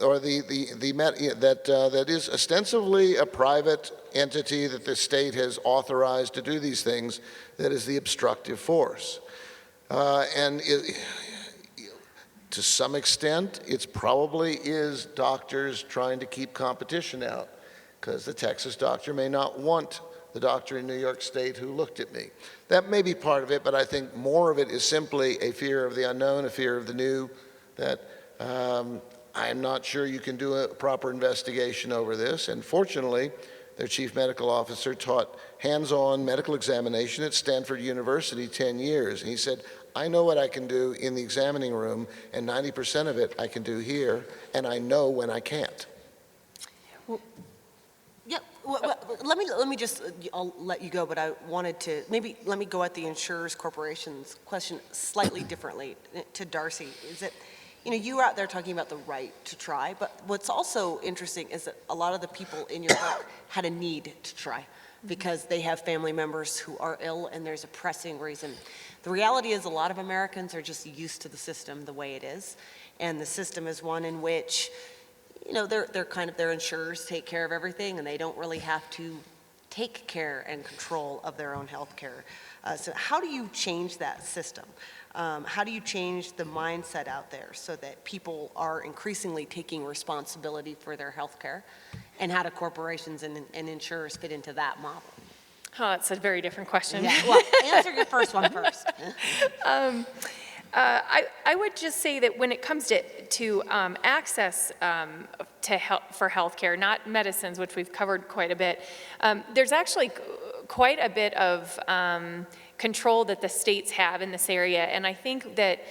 or that is ostensibly a private entity that the state has authorized to do these things, that is the obstructive force. To some extent, it probably is doctors trying to keep competition out, because the Texas doctor may not want the doctor in New York State who looked at me. That may be part of it, but I think more of it is simply a fear of the unknown, a fear of the new, that I'm not sure you can do a proper investigation over this. And fortunately, their chief medical officer taught hands-on medical examination at Stanford University 10 years. And he said, I know what I can do in the examining room, and 90% of it I can do here, and I know when I can't. Yeah, well, let me just, I'll let you go, but I wanted to, maybe let me go at the insurers, corporations question slightly differently to Darcy. Is that, you were out there talking about the right to try, but what's also interesting is that a lot of the people in your book had a need to try because they have family members who are ill and there's a pressing reason. The reality is a lot of Americans are just used to the system the way it is, and the system is one in which, their insurers take care of everything and they don't really have to take care and control of their own health care. So how do you change that system? How do you change the mindset out there so that people are increasingly taking responsibility for their health care? And how do corporations and insurers fit into that model? Oh, that's a very different question. Yeah, well, answer your first one first. I would just say that when it comes to access for healthcare, not medicines, which we've covered quite a bit, there's actually quite a bit of control that the states have in this area, and I think that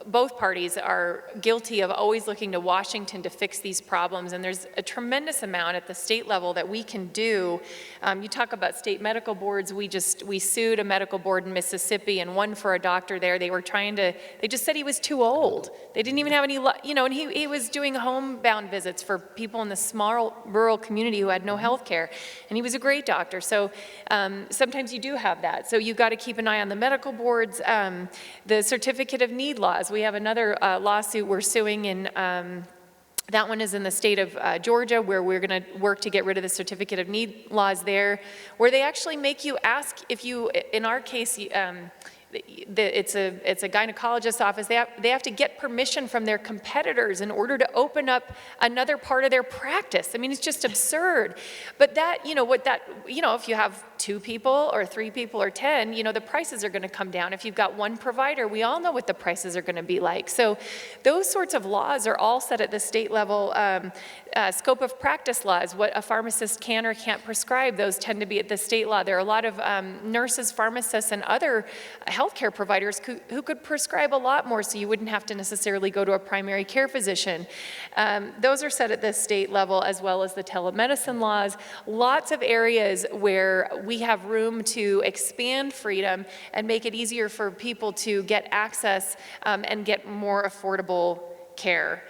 both parties are guilty of always looking to Washington to fix these problems, and there's a tremendous amount at the state level that we can do. You talk about state medical boards. We sued a medical board in Mississippi and won for a doctor there. They just said he was too old. They didn't even have any, and he was doing homebound visits for people in the small rural community who had no health care, and he was a great doctor. So sometimes you do have that. So you've got to keep an eye on the medical boards. The certificate of need laws. We have another lawsuit we're suing in, that one is in the state of Georgia, where we're going to work to get rid of the certificate of need laws there, where they actually make you ask if you, in our case, it's a gynecologist's office. They have to get permission from their competitors in order to open up another part of their practice. I mean, it's just absurd. But that, if you have 2 people or 3 people or 10, the prices are going to come down. If you've got one provider, we all know what the prices are going to be like. So those sorts of laws are all set at the state level. Scope of practice laws, what a pharmacist can or can't prescribe, those tend to be at the state law. There are a lot of nurses, pharmacists, and other healthcare providers who could prescribe a lot more, so you wouldn't have to necessarily go to a primary care physician. Those are set at the state level, as well as the telemedicine laws. Lots of areas where we have room to expand freedom and make it easier for people to get access and get more affordable care.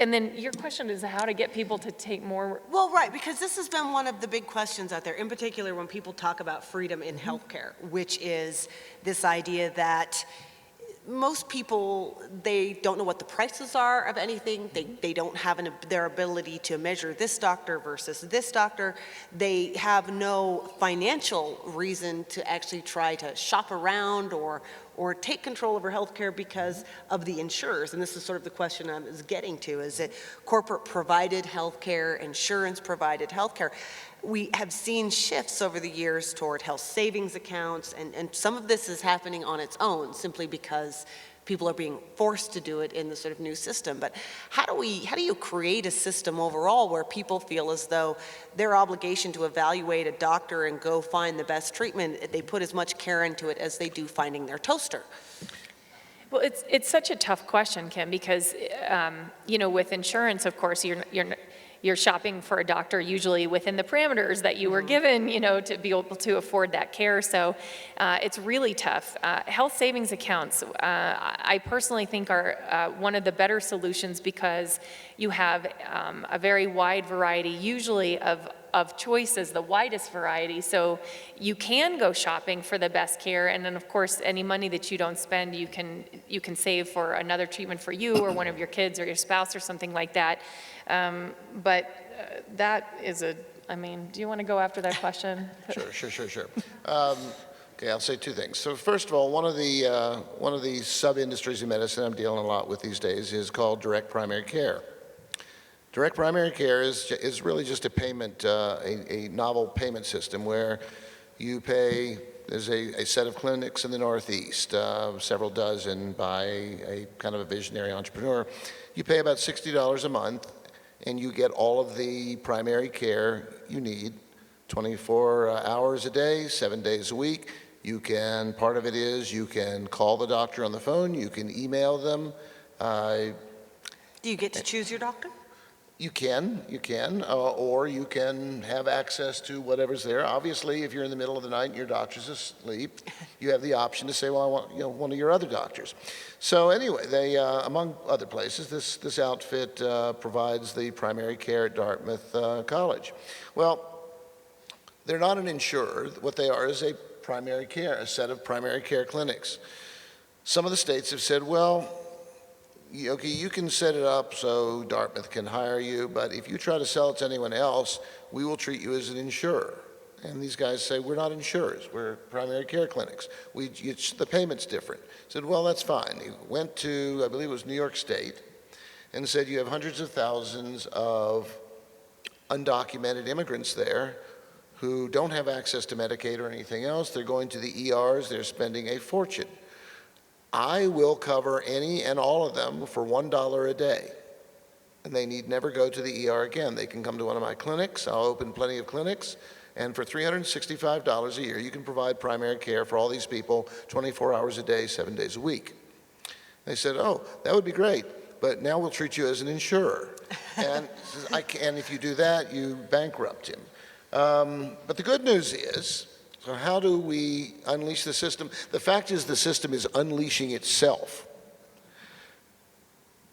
And then your question is how to get people to take more. Well, right, because this has been one of the big questions out there, in particular when people talk about freedom in healthcare, which is this idea that most people, they don't know what the prices are of anything. They don't have their ability to measure this doctor versus this doctor. They have no financial reason to actually try to shop around or take control over healthcare because of the insurers. And this is sort of the question I was getting to. Is it corporate provided healthcare, insurance provided healthcare? We have seen shifts over the years toward health savings accounts, and some of this is happening on its own simply because people are being forced to do it in the sort of new system. But how do you create a system overall where people feel as though their obligation to evaluate a doctor and go find the best treatment, they put as much care into it as they do finding their toaster? Well, it's such a tough question, Kim, because with insurance, of course, you're shopping for a doctor usually within the parameters that you were given, to be able to afford that care. So it's really tough. Health savings accounts, I personally think are one of the better solutions because you have a very wide variety, usually of choices, the widest variety. So you can go shopping for the best care, and then of course any money that you don't spend, you can save for another treatment for you or one of your kids or your spouse or something like that. But that is do you want to go after that question? Sure. Okay, I'll say 2 things. So first of all, one of the sub-industries in medicine I'm dealing a lot with these days is called direct primary care. Direct primary care is really just a payment, a novel payment system where you pay. There's a set of clinics in the Northeast, several dozen by a kind of a visionary entrepreneur. You pay about $60 a month, and you get all of the primary care you need, 24 hours a day, 7 days a week. Part of it is you can call the doctor on the phone, you can email them. Do you get to choose your doctor? You can, or you can have access to whatever's there. Obviously, if you're in the middle of the night and your doctor's asleep, you have the option to say, well, I want one of your other doctors. So anyway, they, among other places, this outfit provides the primary care at Dartmouth College. Well, they're not an insurer. What they are is a set of primary care clinics. Some of the states have said, well, okay, you can set it up so Dartmouth can hire you, but if you try to sell it to anyone else, we will treat you as an insurer. And these guys say, we're not insurers, we're primary care clinics. The payment's different. I said, well, that's fine. He went to, I believe it was New York State, and said you have hundreds of thousands of undocumented immigrants there who don't have access to Medicaid or anything else. They're going to the ERs, they're spending a fortune. I will cover any and all of them for $1 a day. And they need never go to the ER again. They can come to one of my clinics. I'll open plenty of clinics. And for $365 a year, you can provide primary care for all these people 24 hours a day, 7 days a week. They said, oh, that would be great, but now we'll treat you as an insurer. And if you do that, you bankrupt him. But the good news is, so how do we unleash the system? The fact is the system is unleashing itself.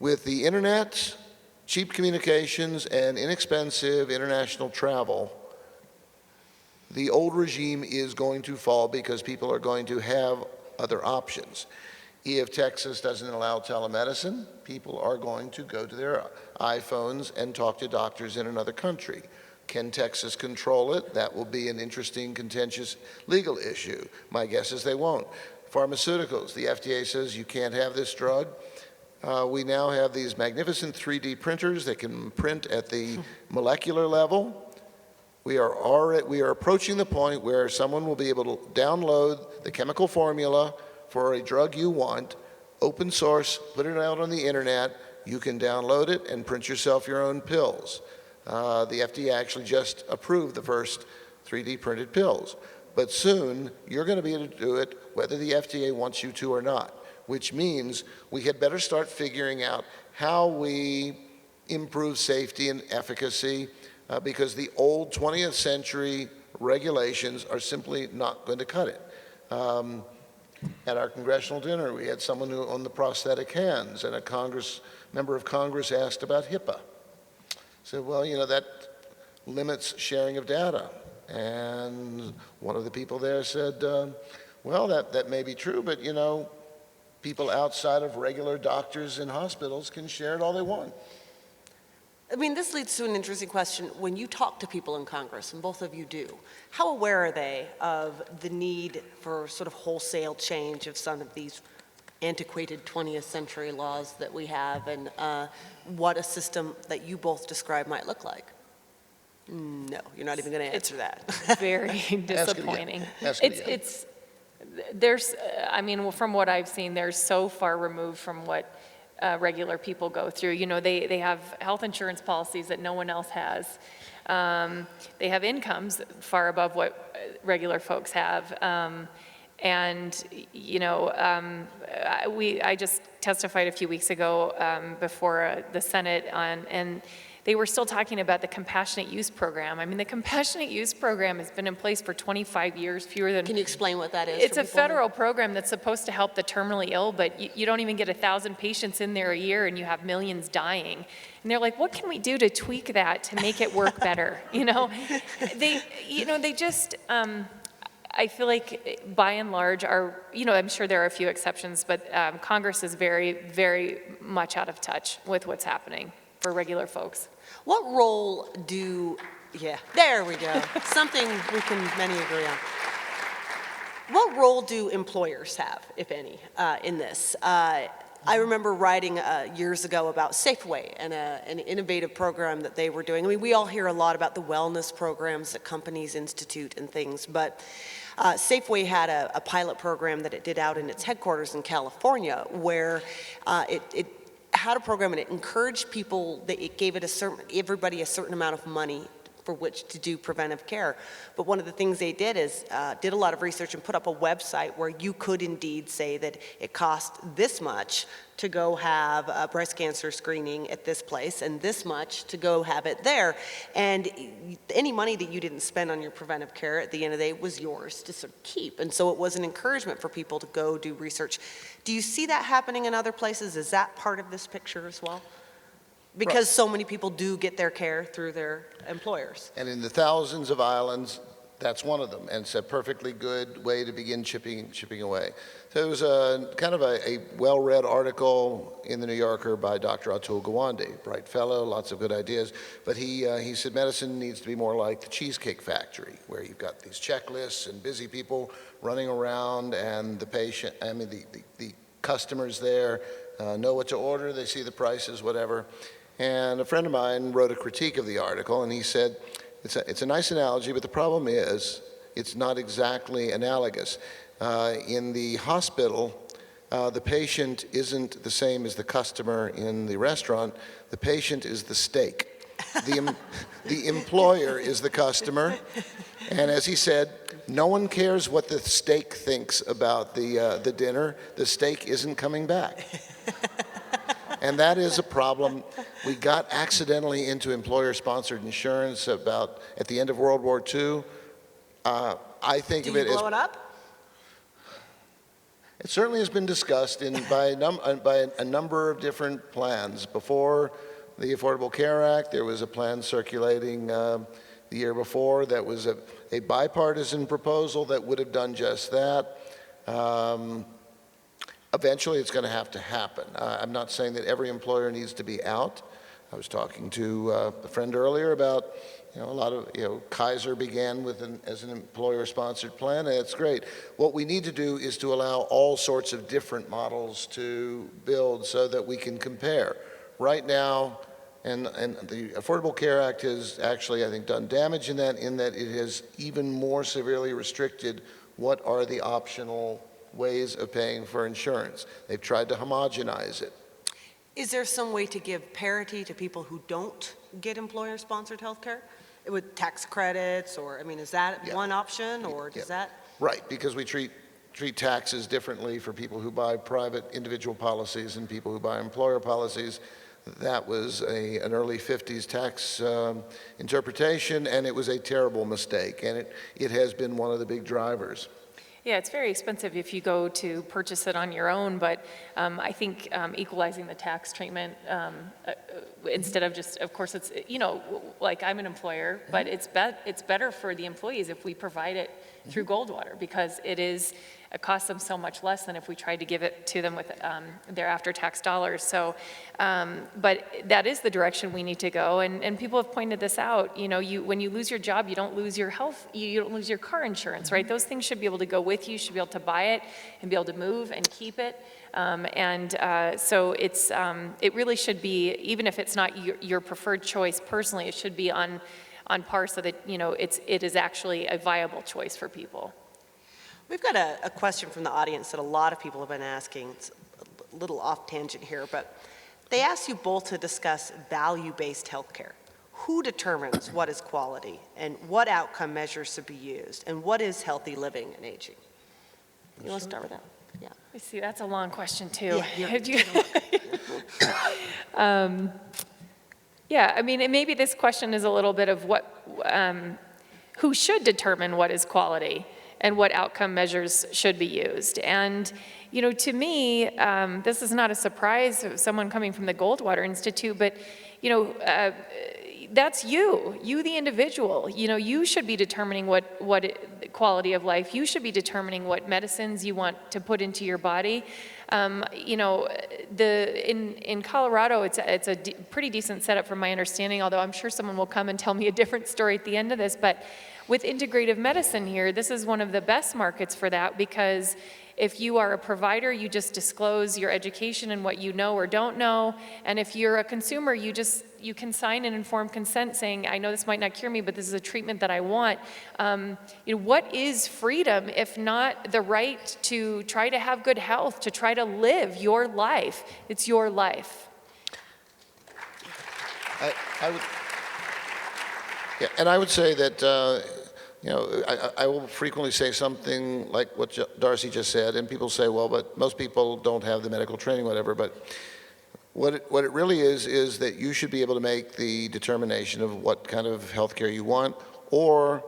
With the internet, cheap communications, and inexpensive international travel, the old regime is going to fall because people are going to have other options. If Texas doesn't allow telemedicine, people are going to go to their iPhones and talk to doctors in another country. Can Texas control it? That will be an interesting, contentious legal issue. My guess is they won't. Pharmaceuticals, the FDA says you can't have this drug. We now have these magnificent 3D printers that can print at the molecular level. We are approaching the point where someone will be able to download the chemical formula for a drug you want, open source, put it out on the internet. You can download it and print yourself your own pills. The FDA actually just approved the first 3D printed pills. But soon, you're going to be able to do it whether the FDA wants you to or not, which means we had better start figuring out how we improve safety and efficacy because the old 20th century regulations are simply not going to cut it. At our congressional dinner, we had someone who owned the prosthetic hands, and a member of Congress asked about HIPAA. Said, well, you know, that limits sharing of data. And one of the people there said, well, that may be true, but, you know, people outside of regular doctors in hospitals can share it all they want. I mean, this leads to an interesting question. When you talk to people in Congress, and both of you do, how aware are they of the need for sort of wholesale change of some of these antiquated 20th century laws that we have, and what a system that you both describe might look like? No, you're not even going to answer that. Very disappointing. I mean, from what I've seen, they're so far removed from what regular people go through. You know, they have health insurance policies that no one else has. They have incomes far above what regular folks have. And, you know, I just testified a few weeks ago before the Senate and they were still talking about the compassionate use program. I mean, the compassionate use program has been in place for 25 years, fewer than... Can you explain what that is? It's a federal program that's supposed to help the terminally ill, but you don't even get 1,000 patients in there a year and you have millions dying. And they're like, what can we do to tweak that to make it work better? You know, they just... I feel like by and large are, you know, I'm sure there are a few exceptions, but Congress is very, very much out of touch with what's happening for regular folks. What role do, there we go, something we can many agree on. What role do employers have, if any, in this? I remember writing years ago about Safeway and an innovative program that they were doing. I mean, we all hear a lot about the wellness programs that companies institute and things, but Safeway had a pilot program that it did out in its headquarters in California where it had a program and it encouraged people, that it gave everybody a certain amount of money for which to do preventive care. But one of the things they did is did a lot of research and put up a website where you could indeed say that it cost this much to go have a breast cancer screening at this place and this much to go have it there. And any money that you didn't spend on your preventive care at the end of the day was yours to sort of keep. And so it was an encouragement for people to go do research. Do you see that happening in other places? Is that part of this picture as well? Because so many people do get their care through their employers. And in the thousands of islands, that's one of them. And it's a perfectly good way to begin chipping away. So it was a kind of a well-read article in the New Yorker by Dr. Atul Gawande, bright fellow, lots of good ideas. But he said medicine needs to be more like the Cheesecake Factory, where you've got these checklists and busy people running around, and the customers there know what to order, they see the prices, whatever. And a friend of mine wrote a critique of the article, and he said, it's a nice analogy, but the problem is it's not exactly analogous. In the hospital, the patient isn't the same as the customer in the restaurant. The patient is the steak. The employer is the customer. And as he said, no one cares what the steak thinks about the dinner. The steak isn't coming back. And that is a problem. We got accidentally into employer-sponsored insurance at the end of World War II. I think of it as... Do you blow it up? It certainly has been discussed by a number of different plans. Before the Affordable Care Act, there was a plan circulating the year before that was a bipartisan proposal that would have done just that. Eventually, it's going to have to happen. I'm not saying that every employer needs to be out. I was talking to a friend earlier about, A lot of, Kaiser began as an employer-sponsored plan, and it's great. What we need to do is to allow all sorts of different models to build so that we can compare. Right now, and the Affordable Care Act has actually, I think, done damage in that it has even more severely restricted what are the optional ways of paying for insurance. They've tried to homogenize it. Is there some way to give parity to people who don't get employer-sponsored health care? With tax credits, or, is that one option, or does that? Right, because we treat taxes differently for people who buy private individual policies and people who buy employer policies. That was an early 50s tax interpretation, and it was a terrible mistake, and it has been one of the big drivers. Yeah, it's very expensive if you go to purchase it on your own, but I think equalizing the tax treatment instead of just, of course, it's, like I'm an employer, but it's better for the employees if we provide it through Goldwater, because it costs them so much less than if we tried to give it to them with their after-tax dollars. So, but that is the direction we need to go, and people have pointed this out. When you lose your job, you don't lose your health, you don't lose your car insurance, right? Those things should be able to go with you. You should be able to buy it and be able to move and keep it. So it really should be, even if it's not your preferred choice personally, it should be on par so that it is actually a viable choice for people. We've got a question from the audience that a lot of people have been asking. It's a little off tangent here, but they asked you both to discuss value-based healthcare. Who determines what is quality, and what outcome measures should be used, and what is healthy living and aging? You want to start with that? Yeah. I see, that's a long question too. Yeah, maybe this question is a little bit of who should determine what is quality and what outcome measures should be used. And, to me, this is not a surprise of someone coming from the Goldwater Institute, but, that's you the individual. You should be determining what quality of life. You should be determining what medicines you want to put into your body. In Colorado, it's a pretty decent setup from my understanding, although I'm sure someone will come and tell me a different story at the end of this. But with integrative medicine here, this is one of the best markets for that, because if you are a provider, you just disclose your education and what you know or don't know. And if you're a consumer, you can sign an informed consent saying, I know this might not cure me, but this is a treatment that I want. What is freedom if not the right to try to have good health, to try to live your life? It's your life. I would say that, I will frequently say something like what Darcy just said, and people say, well, but most people don't have the medical training, whatever, but what it really is that you should be able to make the determination of what kind of health care you want, or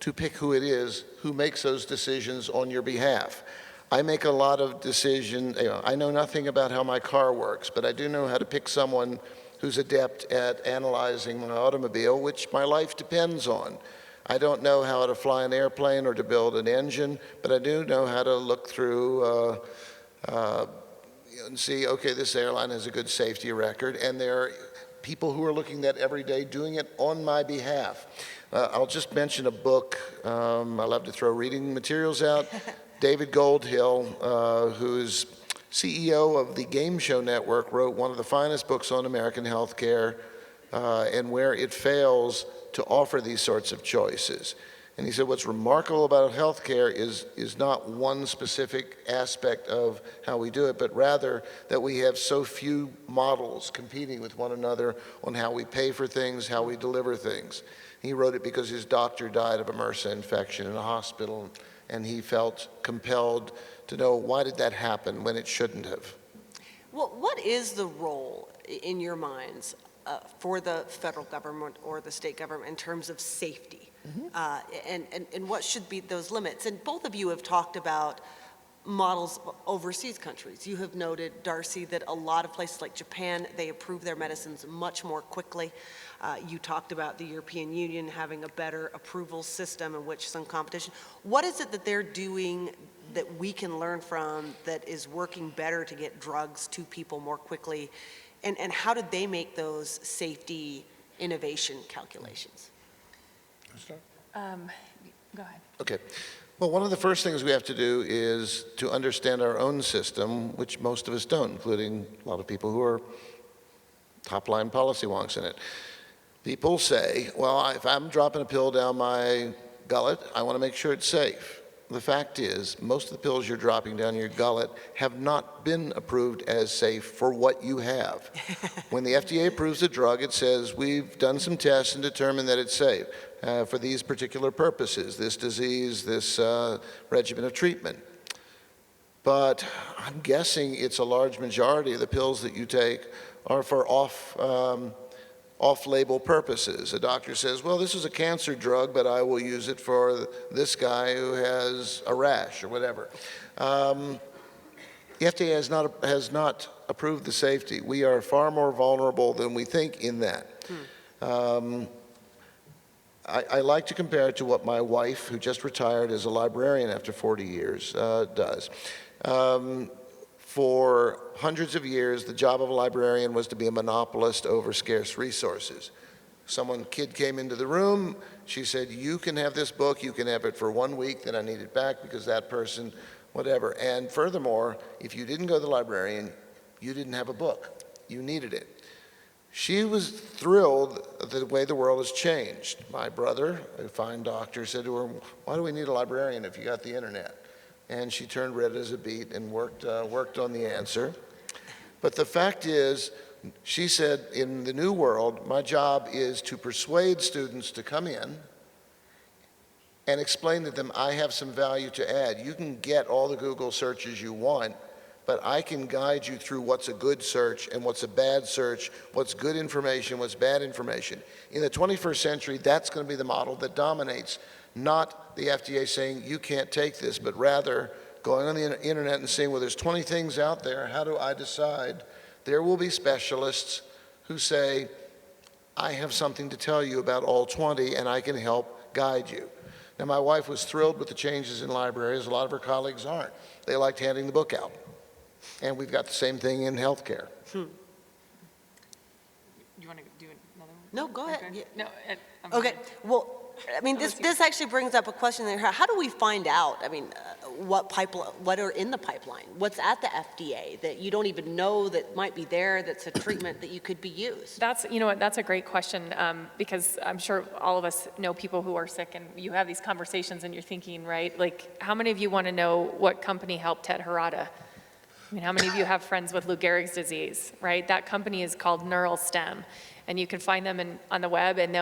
to pick who it is who makes those decisions on your behalf. I make a lot of decisions. I know nothing about how my car works, but I do know how to pick someone who's adept at analyzing my automobile, which my life depends on. I don't know how to fly an airplane or to build an engine, but I do know how to look through and see, okay, this airline has a good safety record, and there are people who are looking at every day doing it on my behalf. I'll just mention a book. I love to throw reading materials out. David Goldhill, who's CEO of the Game Show Network, wrote one of the finest books on American healthcare and where it fails to offer these sorts of choices. And he said what's remarkable about healthcare is not one specific aspect of how we do it, but rather that we have so few models competing with one another on how we pay for things, how we deliver things. He wrote it because his doctor died of a MRSA infection in a hospital, and he felt compelled to know why did that happen when it shouldn't have. Well, what is the role, in your minds, for the federal government or the state government in terms of safety? And what should be those limits? And both of you have talked about models of overseas countries. You have noted, Darcy, that a lot of places like Japan, they approve their medicines much more quickly. You talked about the European Union having a better approval system in which some competition. What is it that they're doing that we can learn from that is working better to get drugs to people more quickly? And how did they make those safety innovation calculations? Go ahead. Okay. Well, one of the first things we have to do is to understand our own system, which most of us don't, including a lot of people who are top-line policy wonks in it. People say, well, if I'm dropping a pill down my gullet, I want to make sure it's safe. The fact is, most of the pills you're dropping down your gullet have not been approved as safe for what you have. When the FDA approves a drug, it says, we've done some tests and determined that it's safe for these particular purposes, this disease, this regimen of treatment. But I'm guessing it's a large majority of the pills that you take are for off-label purposes. A doctor says, well, this is a cancer drug, but I will use it for this guy who has a rash or whatever. The FDA has not approved the safety. We are far more vulnerable than we think in that. I like to compare it to what my wife, who just retired as a librarian after 40 years, does. For hundreds of years, the job of a librarian was to be a monopolist over scarce resources. Kid came into the room, she said, you can have this book, you can have it for 1 week, then I need it back because that person, whatever. And furthermore, if you didn't go to the librarian, you didn't have a book. You needed it. She was thrilled at the way the world has changed. My brother, a fine doctor, said to her, why do we need a librarian if you got the internet? And she turned red as a beet and worked on the answer. But the fact is, she said, in the new world, my job is to persuade students to come in and explain to them, I have some value to add. You can get all the Google searches you want, but I can guide you through what's a good search and what's a bad search, what's good information, what's bad information. In the 21st century, that's going to be the model that dominates. Not the FDA saying, you can't take this, but rather going on the internet and saying, well, there's 20 things out there, how do I decide? There will be specialists who say, I have something to tell you about all 20 and I can help guide you. Now, my wife was thrilled with the changes in libraries. A lot of her colleagues aren't. They liked handing the book out. And we've got the same thing in healthcare. You want to do another one? No, go ahead. Okay. Yeah. No, I'm Okay, good. well, I mean, this actually brings up a question there. How do we find out, I mean, what are in the pipeline? What's at the FDA that you don't even know that might be there, that's a treatment that you could be used? You know what, that's a great question, because I'm sure all of us know people who are sick, and you have these conversations and you're thinking, right, like, how many of you want to know what company helped Ted Harada? I mean, how many of you have friends with Lou Gehrig's disease, right? That company is called Neuralstem. And you can find them on the web, and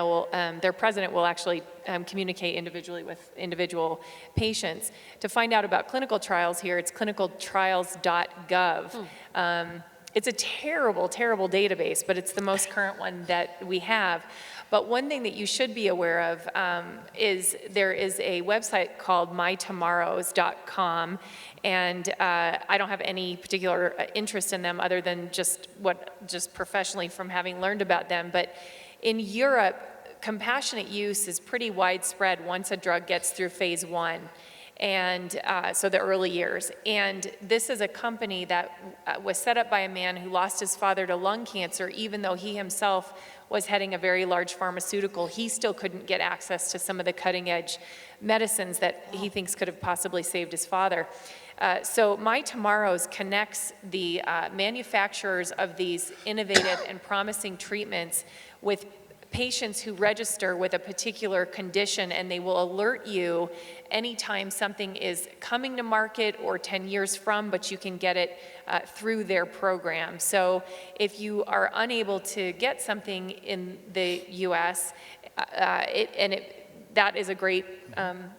their president will actually communicate individually with individual patients. To find out about clinical trials here, it's clinicaltrials.gov. It's a terrible, terrible database, but it's the most current one that we have. But one thing that you should be aware of is there is a website called mytomorrows.com, and I don't have any particular interest in them other than just professionally from having learned about them. But in Europe, compassionate use is pretty widespread once a drug gets through phase 1. And so the early years. And this is a company that was set up by a man who lost his father to lung cancer, even though he himself was heading a very large pharmaceutical. He still couldn't get access to some of the cutting edge medicines that he thinks could have possibly saved his father. So My Tomorrows connects the manufacturers of these innovative and promising treatments with patients who register with a particular condition, and they will alert you anytime something is coming to market or 10 years from, but you can get it through their program. So if you are unable to get something in the US, that is a great,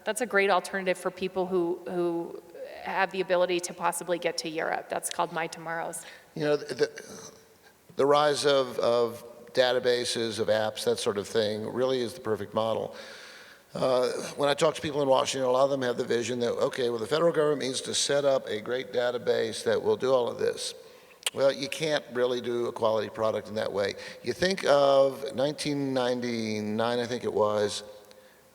that's a great alternative for people who have the ability to possibly get to Europe. That's called My Tomorrows. You know, the rise of databases, of apps, that sort of thing, really is the perfect model. When I talk to people in Washington, a lot of them have the vision that, okay, well, the federal government needs to set up a great database that will do all of this. Well, you can't really do a quality product in that way. You think of 1999, I think it was,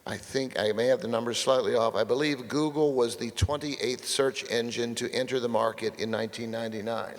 I think I may have the numbers slightly off. I believe Google was the 28th search engine to enter the market in 1999.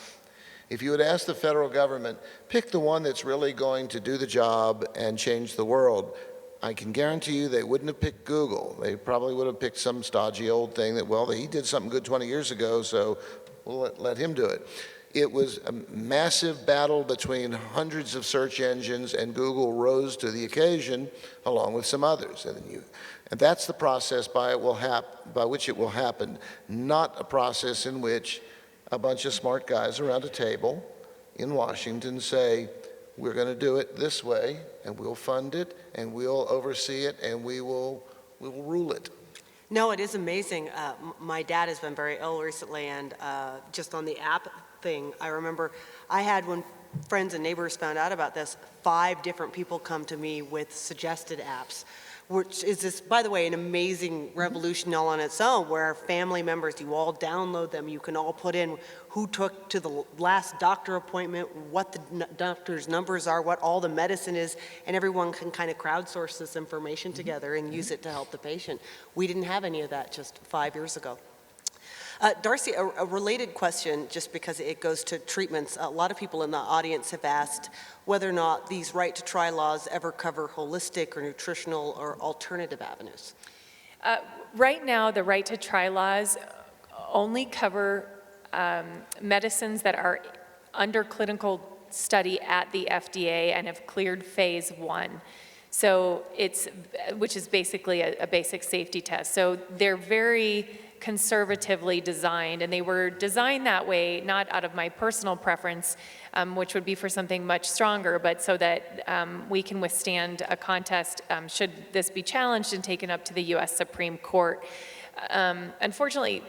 If you had asked the federal government, pick the one that's really going to do the job and change the world, I can guarantee you they wouldn't have picked Google. They probably would have picked some stodgy old thing that, well, he did something good 20 years ago, so we'll let him do it. It was a massive battle between hundreds of search engines, and Google rose to the occasion along with some others. And that's the process by which it will happen, not a process in which a bunch of smart guys around a table in Washington say, we're going to do it this way, and we'll fund it, and we'll oversee it, and we will rule it. No, it is amazing. My dad has been very ill recently, and just on the app thing, I remember I had, when friends and neighbors found out about this, 5 different people come to me with suggested apps, which is this, by the way, an amazing revolution all on its own, where family members, you all download them, you can all put in who took to the last doctor appointment, what the doctor's numbers are, what all the medicine is, and everyone can kind of crowdsource this information together and use it to help the patient. We didn't have any of that just 5 years ago. Darcy, a related question, just because it goes to treatments. A lot of people in the audience have asked whether or not these right-to-try laws ever cover holistic or nutritional or alternative avenues. Right now, the right-to-try laws only cover medicines that are under clinical study at the FDA and have cleared phase 1. So which is basically a basic safety test. So they're very conservatively designed, and they were designed that way not out of my personal preference, which would be for something much stronger, but so that we can withstand a contest should this be challenged and taken up to the U.S. Supreme Court. Unfortunately,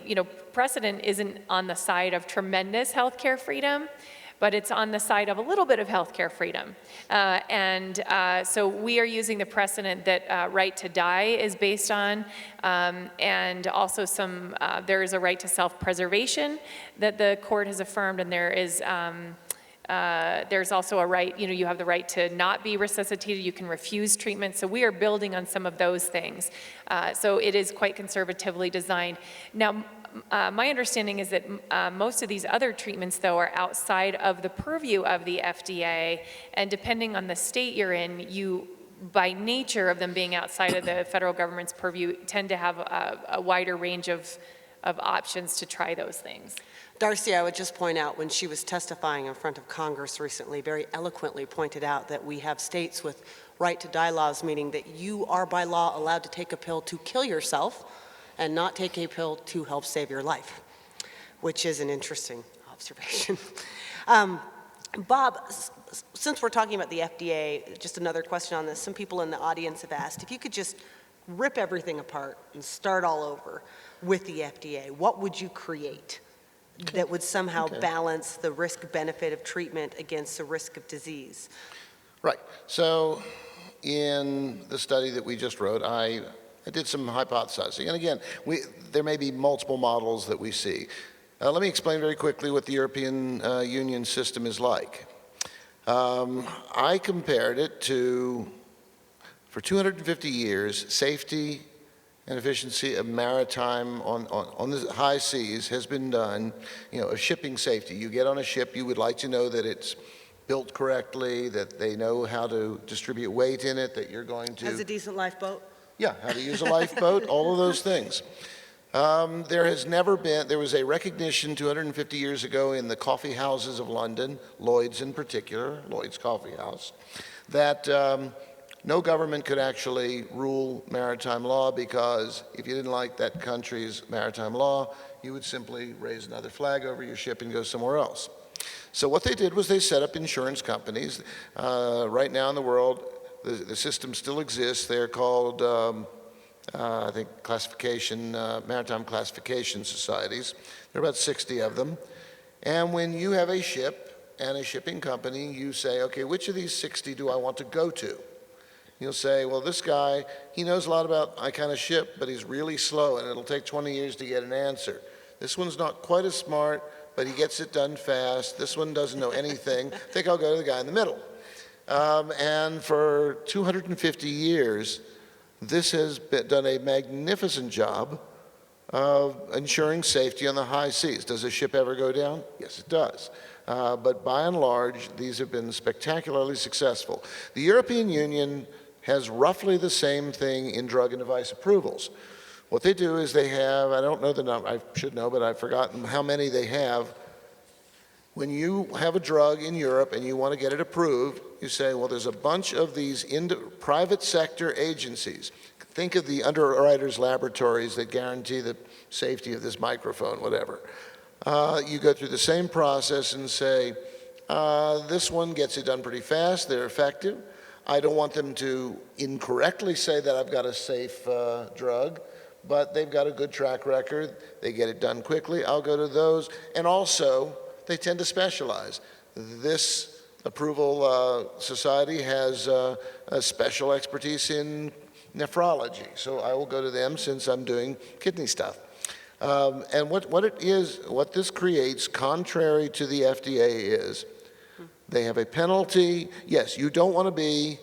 precedent isn't on the side of tremendous healthcare freedom, but it's on the side of a little bit of healthcare freedom. So we are using the precedent that right to die is based on, and also there is a right to self-preservation that the court has affirmed, and there's also a right, you have the right to not be resuscitated, you can refuse treatment, so we are building on some of those things. So it is quite conservatively designed. Now, my understanding is that most of these other treatments, though, are outside of the purview of the FDA, and depending on the state you're in, you, by nature of them being outside of the federal government's purview, tend to have a wider range of options to try those things. Darcy, I would just point out, when she was testifying in front of Congress recently, very eloquently pointed out that we have states with right-to-die laws, meaning that you are by law allowed to take a pill to kill yourself and not take a pill to help save your life, which is an interesting observation. Bob, since we're talking about the FDA, just another question on this. Some people in the audience have asked, if you could just rip everything apart and start all over with the FDA, what would you create that would somehow balance the risk-benefit of treatment against the risk of disease? Right. So in the study that we just wrote, I did some hypothesizing. And again, there may be multiple models that we see. Let me explain very quickly what the European Union system is like. I compared it to, for 250 years, safety and efficiency of maritime on the high seas has been done, of shipping safety. You get on a ship, you would like to know that it's built correctly, that they know how to distribute weight in it, that you're going to... Has a decent lifeboat? Yeah, how to use a lifeboat, all of those things. There was a recognition 250 years ago in the coffee houses of London, Lloyd's in particular, Lloyd's Coffee House, that no government could actually rule maritime law, because if you didn't like that country's maritime law, you would simply raise another flag over your ship and go somewhere else. So what they did was they set up insurance companies. Right now in the world, the system still exists. They're called, I think, maritime classification societies. There are about 60 of them. And when you have a ship and a shipping company, you say, okay, which of these 60 do I want to go to? You'll say, well, this guy, he knows a lot about my kind of ship, but he's really slow, and it'll take 20 years to get an answer. This one's not quite as smart, but he gets it done fast. This one doesn't know anything. I think I'll go to the guy in the middle. And for 250 years, this has done a magnificent job of ensuring safety on the high seas. Does a ship ever go down? Yes, it does. But by and large, these have been spectacularly successful. The European Union has roughly the same thing in drug and device approvals. What they do is they have, I don't know the number, I should know, but I've forgotten how many they have. When you have a drug in Europe and you want to get it approved, you say, well, there's a bunch of these private sector agencies. Think of the underwriters' laboratories that guarantee the safety of this microphone, whatever. You go through the same process and say, this one gets it done pretty fast, they're effective. I don't want them to incorrectly say that I've got a safe drug, but they've got a good track record, they get it done quickly, I'll go to those. And also, they tend to specialize. This approval society has a special expertise in nephrology, so I will go to them since I'm doing kidney stuff. And what this creates, contrary to the FDA, is they have a penalty. Yes, you don't want to be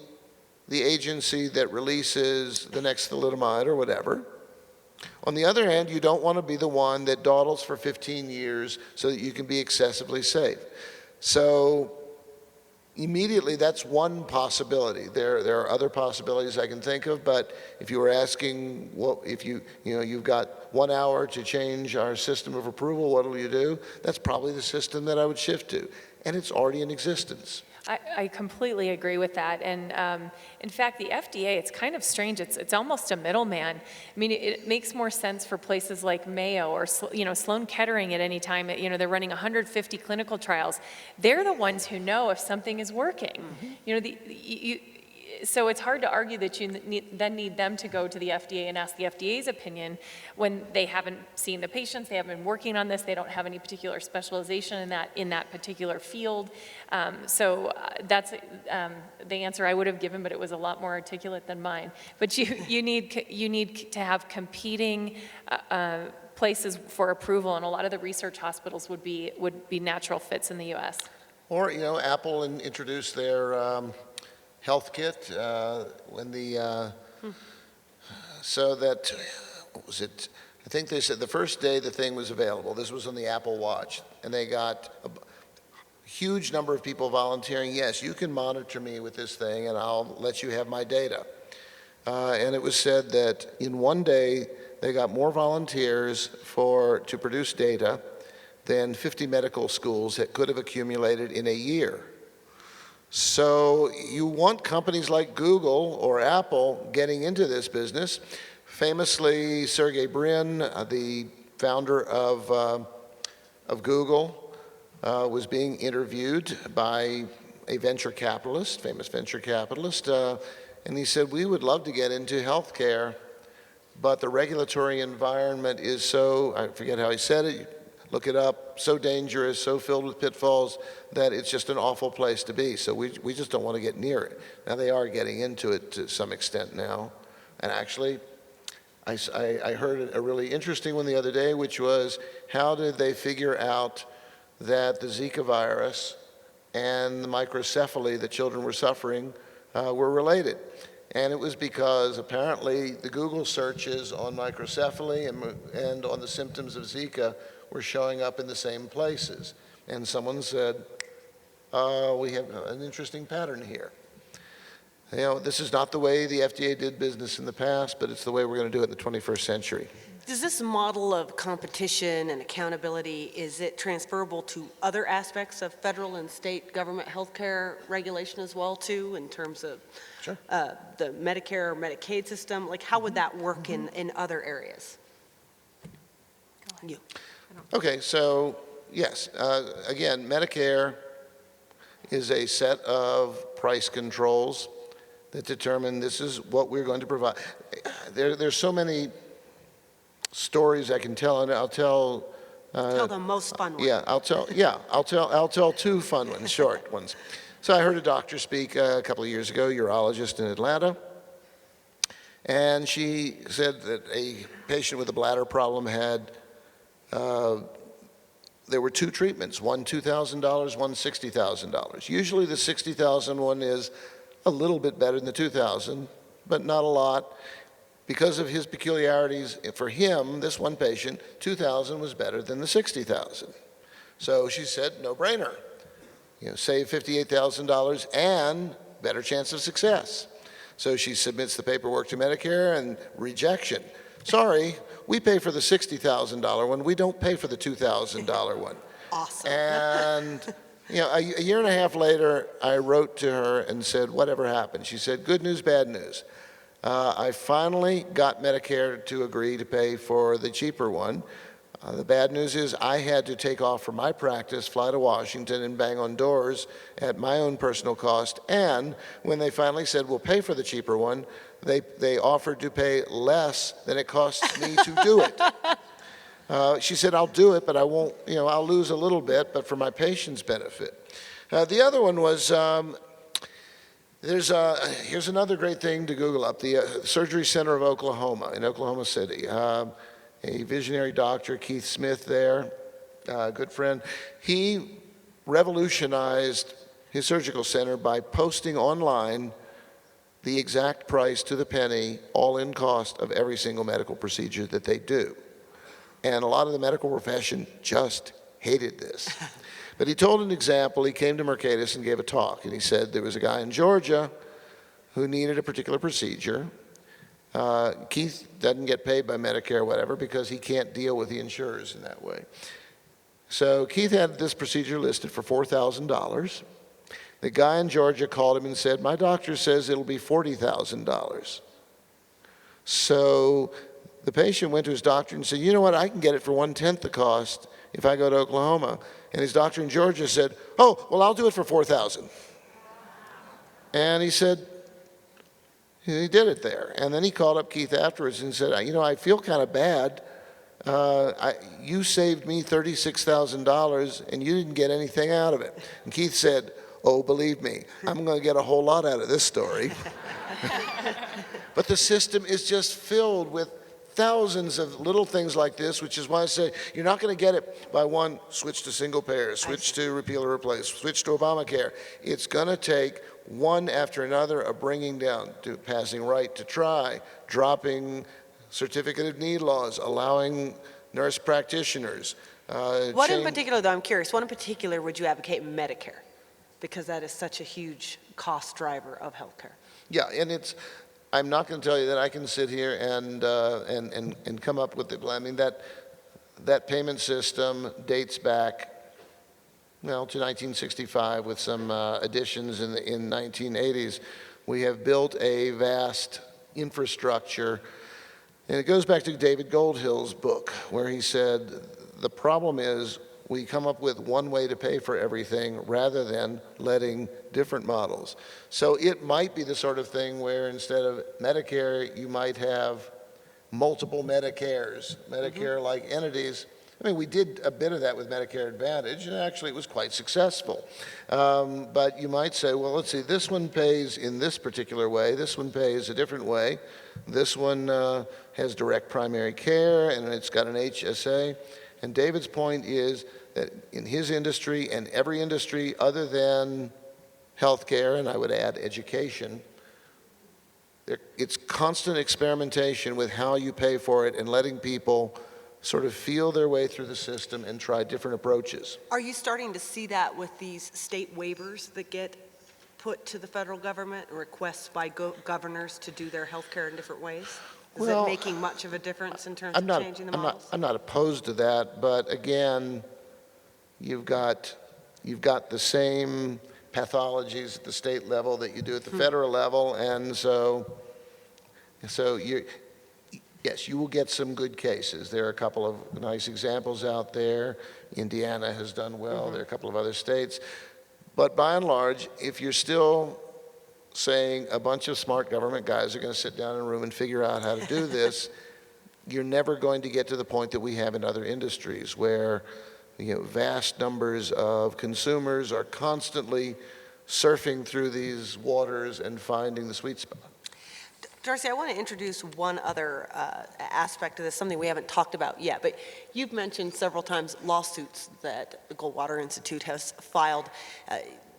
the agency that releases the next thalidomide or whatever. On the other hand, you don't want to be the one that dawdles for 15 years so that you can be excessively safe. So immediately, that's one possibility. There are other possibilities I can think of, but if you were asking, well, if you've got 1 hour to change our system of approval, what will you do? That's probably the system that I would shift to, and it's already in existence. I completely agree with that. And in fact, the FDA, it's kind of strange. It's almost a middleman. I mean, it makes more sense for places like Mayo or, Sloan Kettering at any time. They're running 150 clinical trials. They're the ones who know if something is working. So it's hard to argue that you then need them to go to the FDA and ask the FDA's opinion when they haven't seen the patients, they haven't been working on this, they don't have any particular specialization in that particular field. So that's the answer I would have given, but it was a lot more articulate than mine. But you need to have competing places for approval, and a lot of the research hospitals would be natural fits in the U.S. Or Apple introduced their health kit when so that, what was it? I think they said the first day the thing was available, this was on the Apple Watch, and they got a huge number of people volunteering, yes, you can monitor me with this thing and I'll let you have my data. And it was said that in one day they got more volunteers to produce data than 50 medical schools that could have accumulated in a year. So you want companies like Google or Apple getting into this business. Famously, Sergey Brin, the founder of Google, was being interviewed by a venture capitalist, famous venture capitalist, and he said, we would love to get into healthcare, but the regulatory environment is so, I forget how he said it, look it up, so dangerous, so filled with pitfalls that it's just an awful place to be. So we just don't want to get near it. Now they are getting into it to some extent now. And actually, I heard a really interesting one the other day, which was how did they figure out that the Zika virus and the microcephaly that children were suffering were related? And it was because apparently the Google searches on microcephaly and on the symptoms of Zika were showing up in the same places. And someone said, we have an interesting pattern here. This is not the way the FDA did business in the past, but it's the way we're going to do it in the 21st century. Does this model of competition and accountability, is it transferable to other aspects of federal and state government healthcare regulation as well, too, in terms of Sure. The Medicare or Medicaid system? Like, how would that work in other areas? You. Okay, so yes, again, Medicare is a set of price controls that determine this is what we're going to provide. There's so many stories I can tell, and I'll tell. Tell the most fun one. Yeah, I'll tell two fun ones, short ones. So I heard a doctor speak a couple of years ago, urologist in Atlanta, and she said that a patient with a bladder problem had. There were two treatments, one $2,000, one $60,000. Usually the $60,000 one is a little bit better than the $2,000, but not a lot. Because of his peculiarities, for him, this one patient, $2,000 was better than the $60,000. So she said, no brainer. Save $58,000 and better chance of success. So she submits the paperwork to Medicare and rejection. Sorry, we pay for the $60,000 one. We don't pay for the $2,000 one. Awesome. And a year and a half later, I wrote to her and said, whatever happened? She said, good news, bad news. I finally got Medicare to agree to pay for the cheaper one. The bad news is I had to take off from my practice, fly to Washington, and bang on doors at my own personal cost. And when they finally said, we'll pay for the cheaper one, they offered to pay less than it costs me to do it. She said, I'll do it, but I won't, I'll lose a little bit, but for my patient's benefit. The other one was, here's another great thing to Google up, the Surgery Center of Oklahoma, in Oklahoma City. A visionary doctor, Keith Smith there, good friend. He revolutionized his surgical center by posting online the exact price to the penny, all-in cost of every single medical procedure that they do. And a lot of the medical profession just hated this. But he told an example. He came to Mercatus and gave a talk, and he said there was a guy in Georgia who needed a particular procedure. Keith doesn't get paid by Medicare or whatever because he can't deal with the insurers in that way. So Keith had this procedure listed for $4,000. The guy in Georgia called him and said, my doctor says it'll be $40,000. So the patient went to his doctor and said, you know what, I can get it for 1/10 the cost if I go to Oklahoma. And his doctor in Georgia said, oh, well, I'll do it for $4,000. And he said, he did it there. And then he called up Keith afterwards and said, I feel kind of bad. You saved me $36,000 and you didn't get anything out of it. And Keith said, oh, believe me, I'm going to get a whole lot out of this story. But the system is just filled with thousands of little things like this, which is why I say you're not going to get it by one switch to single payer, switch to repeal or replace, switch to Obamacare. It's going to take one after another of bringing down to passing right to try, dropping certificate of need laws, allowing nurse practitioners. What in particular, though, I'm curious, what in particular would you advocate Medicare? Because that is such a huge cost driver of healthcare. Yeah, and I'm not going to tell you that I can sit here and come up with it. I mean, that payment system dates back, to 1965 with some additions in the 1980s. We have built a vast infrastructure, and it goes back to David Goldhill's book, where he said, the problem is we come up with one way to pay for everything rather than letting different models. So it might be the sort of thing where instead of Medicare, you might have multiple Medicares, Medicare-like entities. I mean, we did a bit of that with Medicare Advantage, and actually it was quite successful. But you might say, well, let's see, this one pays in this particular way, this one pays a different way, this one has direct primary care, and it's got an HSA. And David's point is that in his industry and every industry other than healthcare, and I would add education, it's constant experimentation with how you pay for it and letting people sort of feel their way through the system and try different approaches. Are you starting to see that with these state waivers that get put to the federal government, requests by governors to do their healthcare in different ways? Is it making much of a difference in terms of changing the models? I'm not opposed to that, but again, you've got the same pathologies at the state level that you do at the federal level, and so yes, you will get some good cases. There are a couple of nice examples out there. Indiana has done well. There are a couple of other states. But by and large, if you're still saying a bunch of smart government guys are going to sit down in a room and figure out how to do this, you're never going to get to the point that we have in other industries where vast numbers of consumers are constantly surfing through these waters and finding the sweet spot. Darcy, I want to introduce one other aspect of this, something we haven't talked about yet, but you've mentioned several times lawsuits that the Goldwater Institute has filed.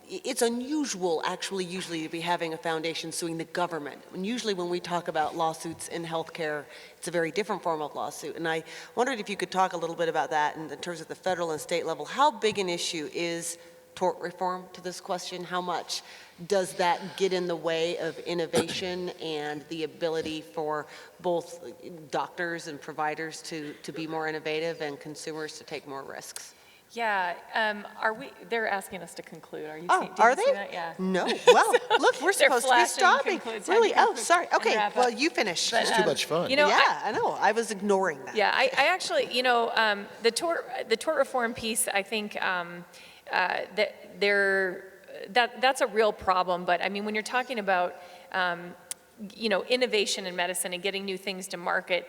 It's unusual, actually, usually to be having a foundation suing the government. And usually when we talk about lawsuits in healthcare, it's a very different form of lawsuit. And I wondered if you could talk a little bit about that in terms of the federal and state level. How big an issue is tort reform to this question? How much does that get in the way of innovation and the ability for both doctors and providers to be more innovative and consumers to take more risks? Yeah, they're asking us to conclude. Are you Oh, seeing, are you they? see that? Yeah. No. Well, look, we're They're supposed to be flashing stopping. conclude, time to Really? Oh, conclude sorry. and Okay, wrap well, up. you finish. But, It's too much fun. You know, Yeah, I know. I was ignoring that. Yeah, I actually, you know, the tort reform piece, I think that's a real problem. But I mean, when you're talking about, you know, innovation in medicine and getting new things to market,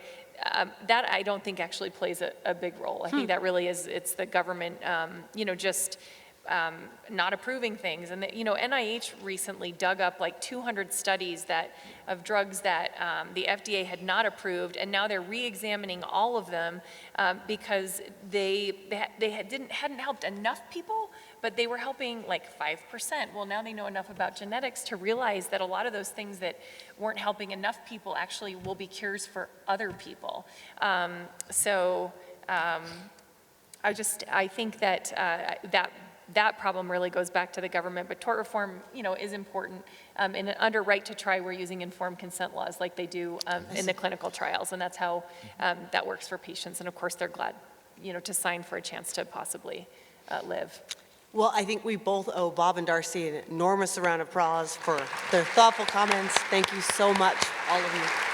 that I don't think actually plays a big role. I think that really it's the government, you know, just not approving things. And, you know, NIH recently dug up like 200 studies of drugs that the FDA had not approved, and now they're re-examining all of them because they hadn't helped enough people, but they were helping like 5%. Well, now they know enough about genetics to realize that a lot of those things that weren't helping enough people actually will be cures for other people. I think that problem really goes back to the government, but tort reform, you know, is important. And under right to try, we're using informed consent laws like they do in the clinical trials, and that's how that works for patients. And of course, they're glad, you know, to sign for a chance to possibly live. Well, I think we both owe Bob and Darcy an enormous round of applause for their thoughtful comments. Thank you so much, all of you.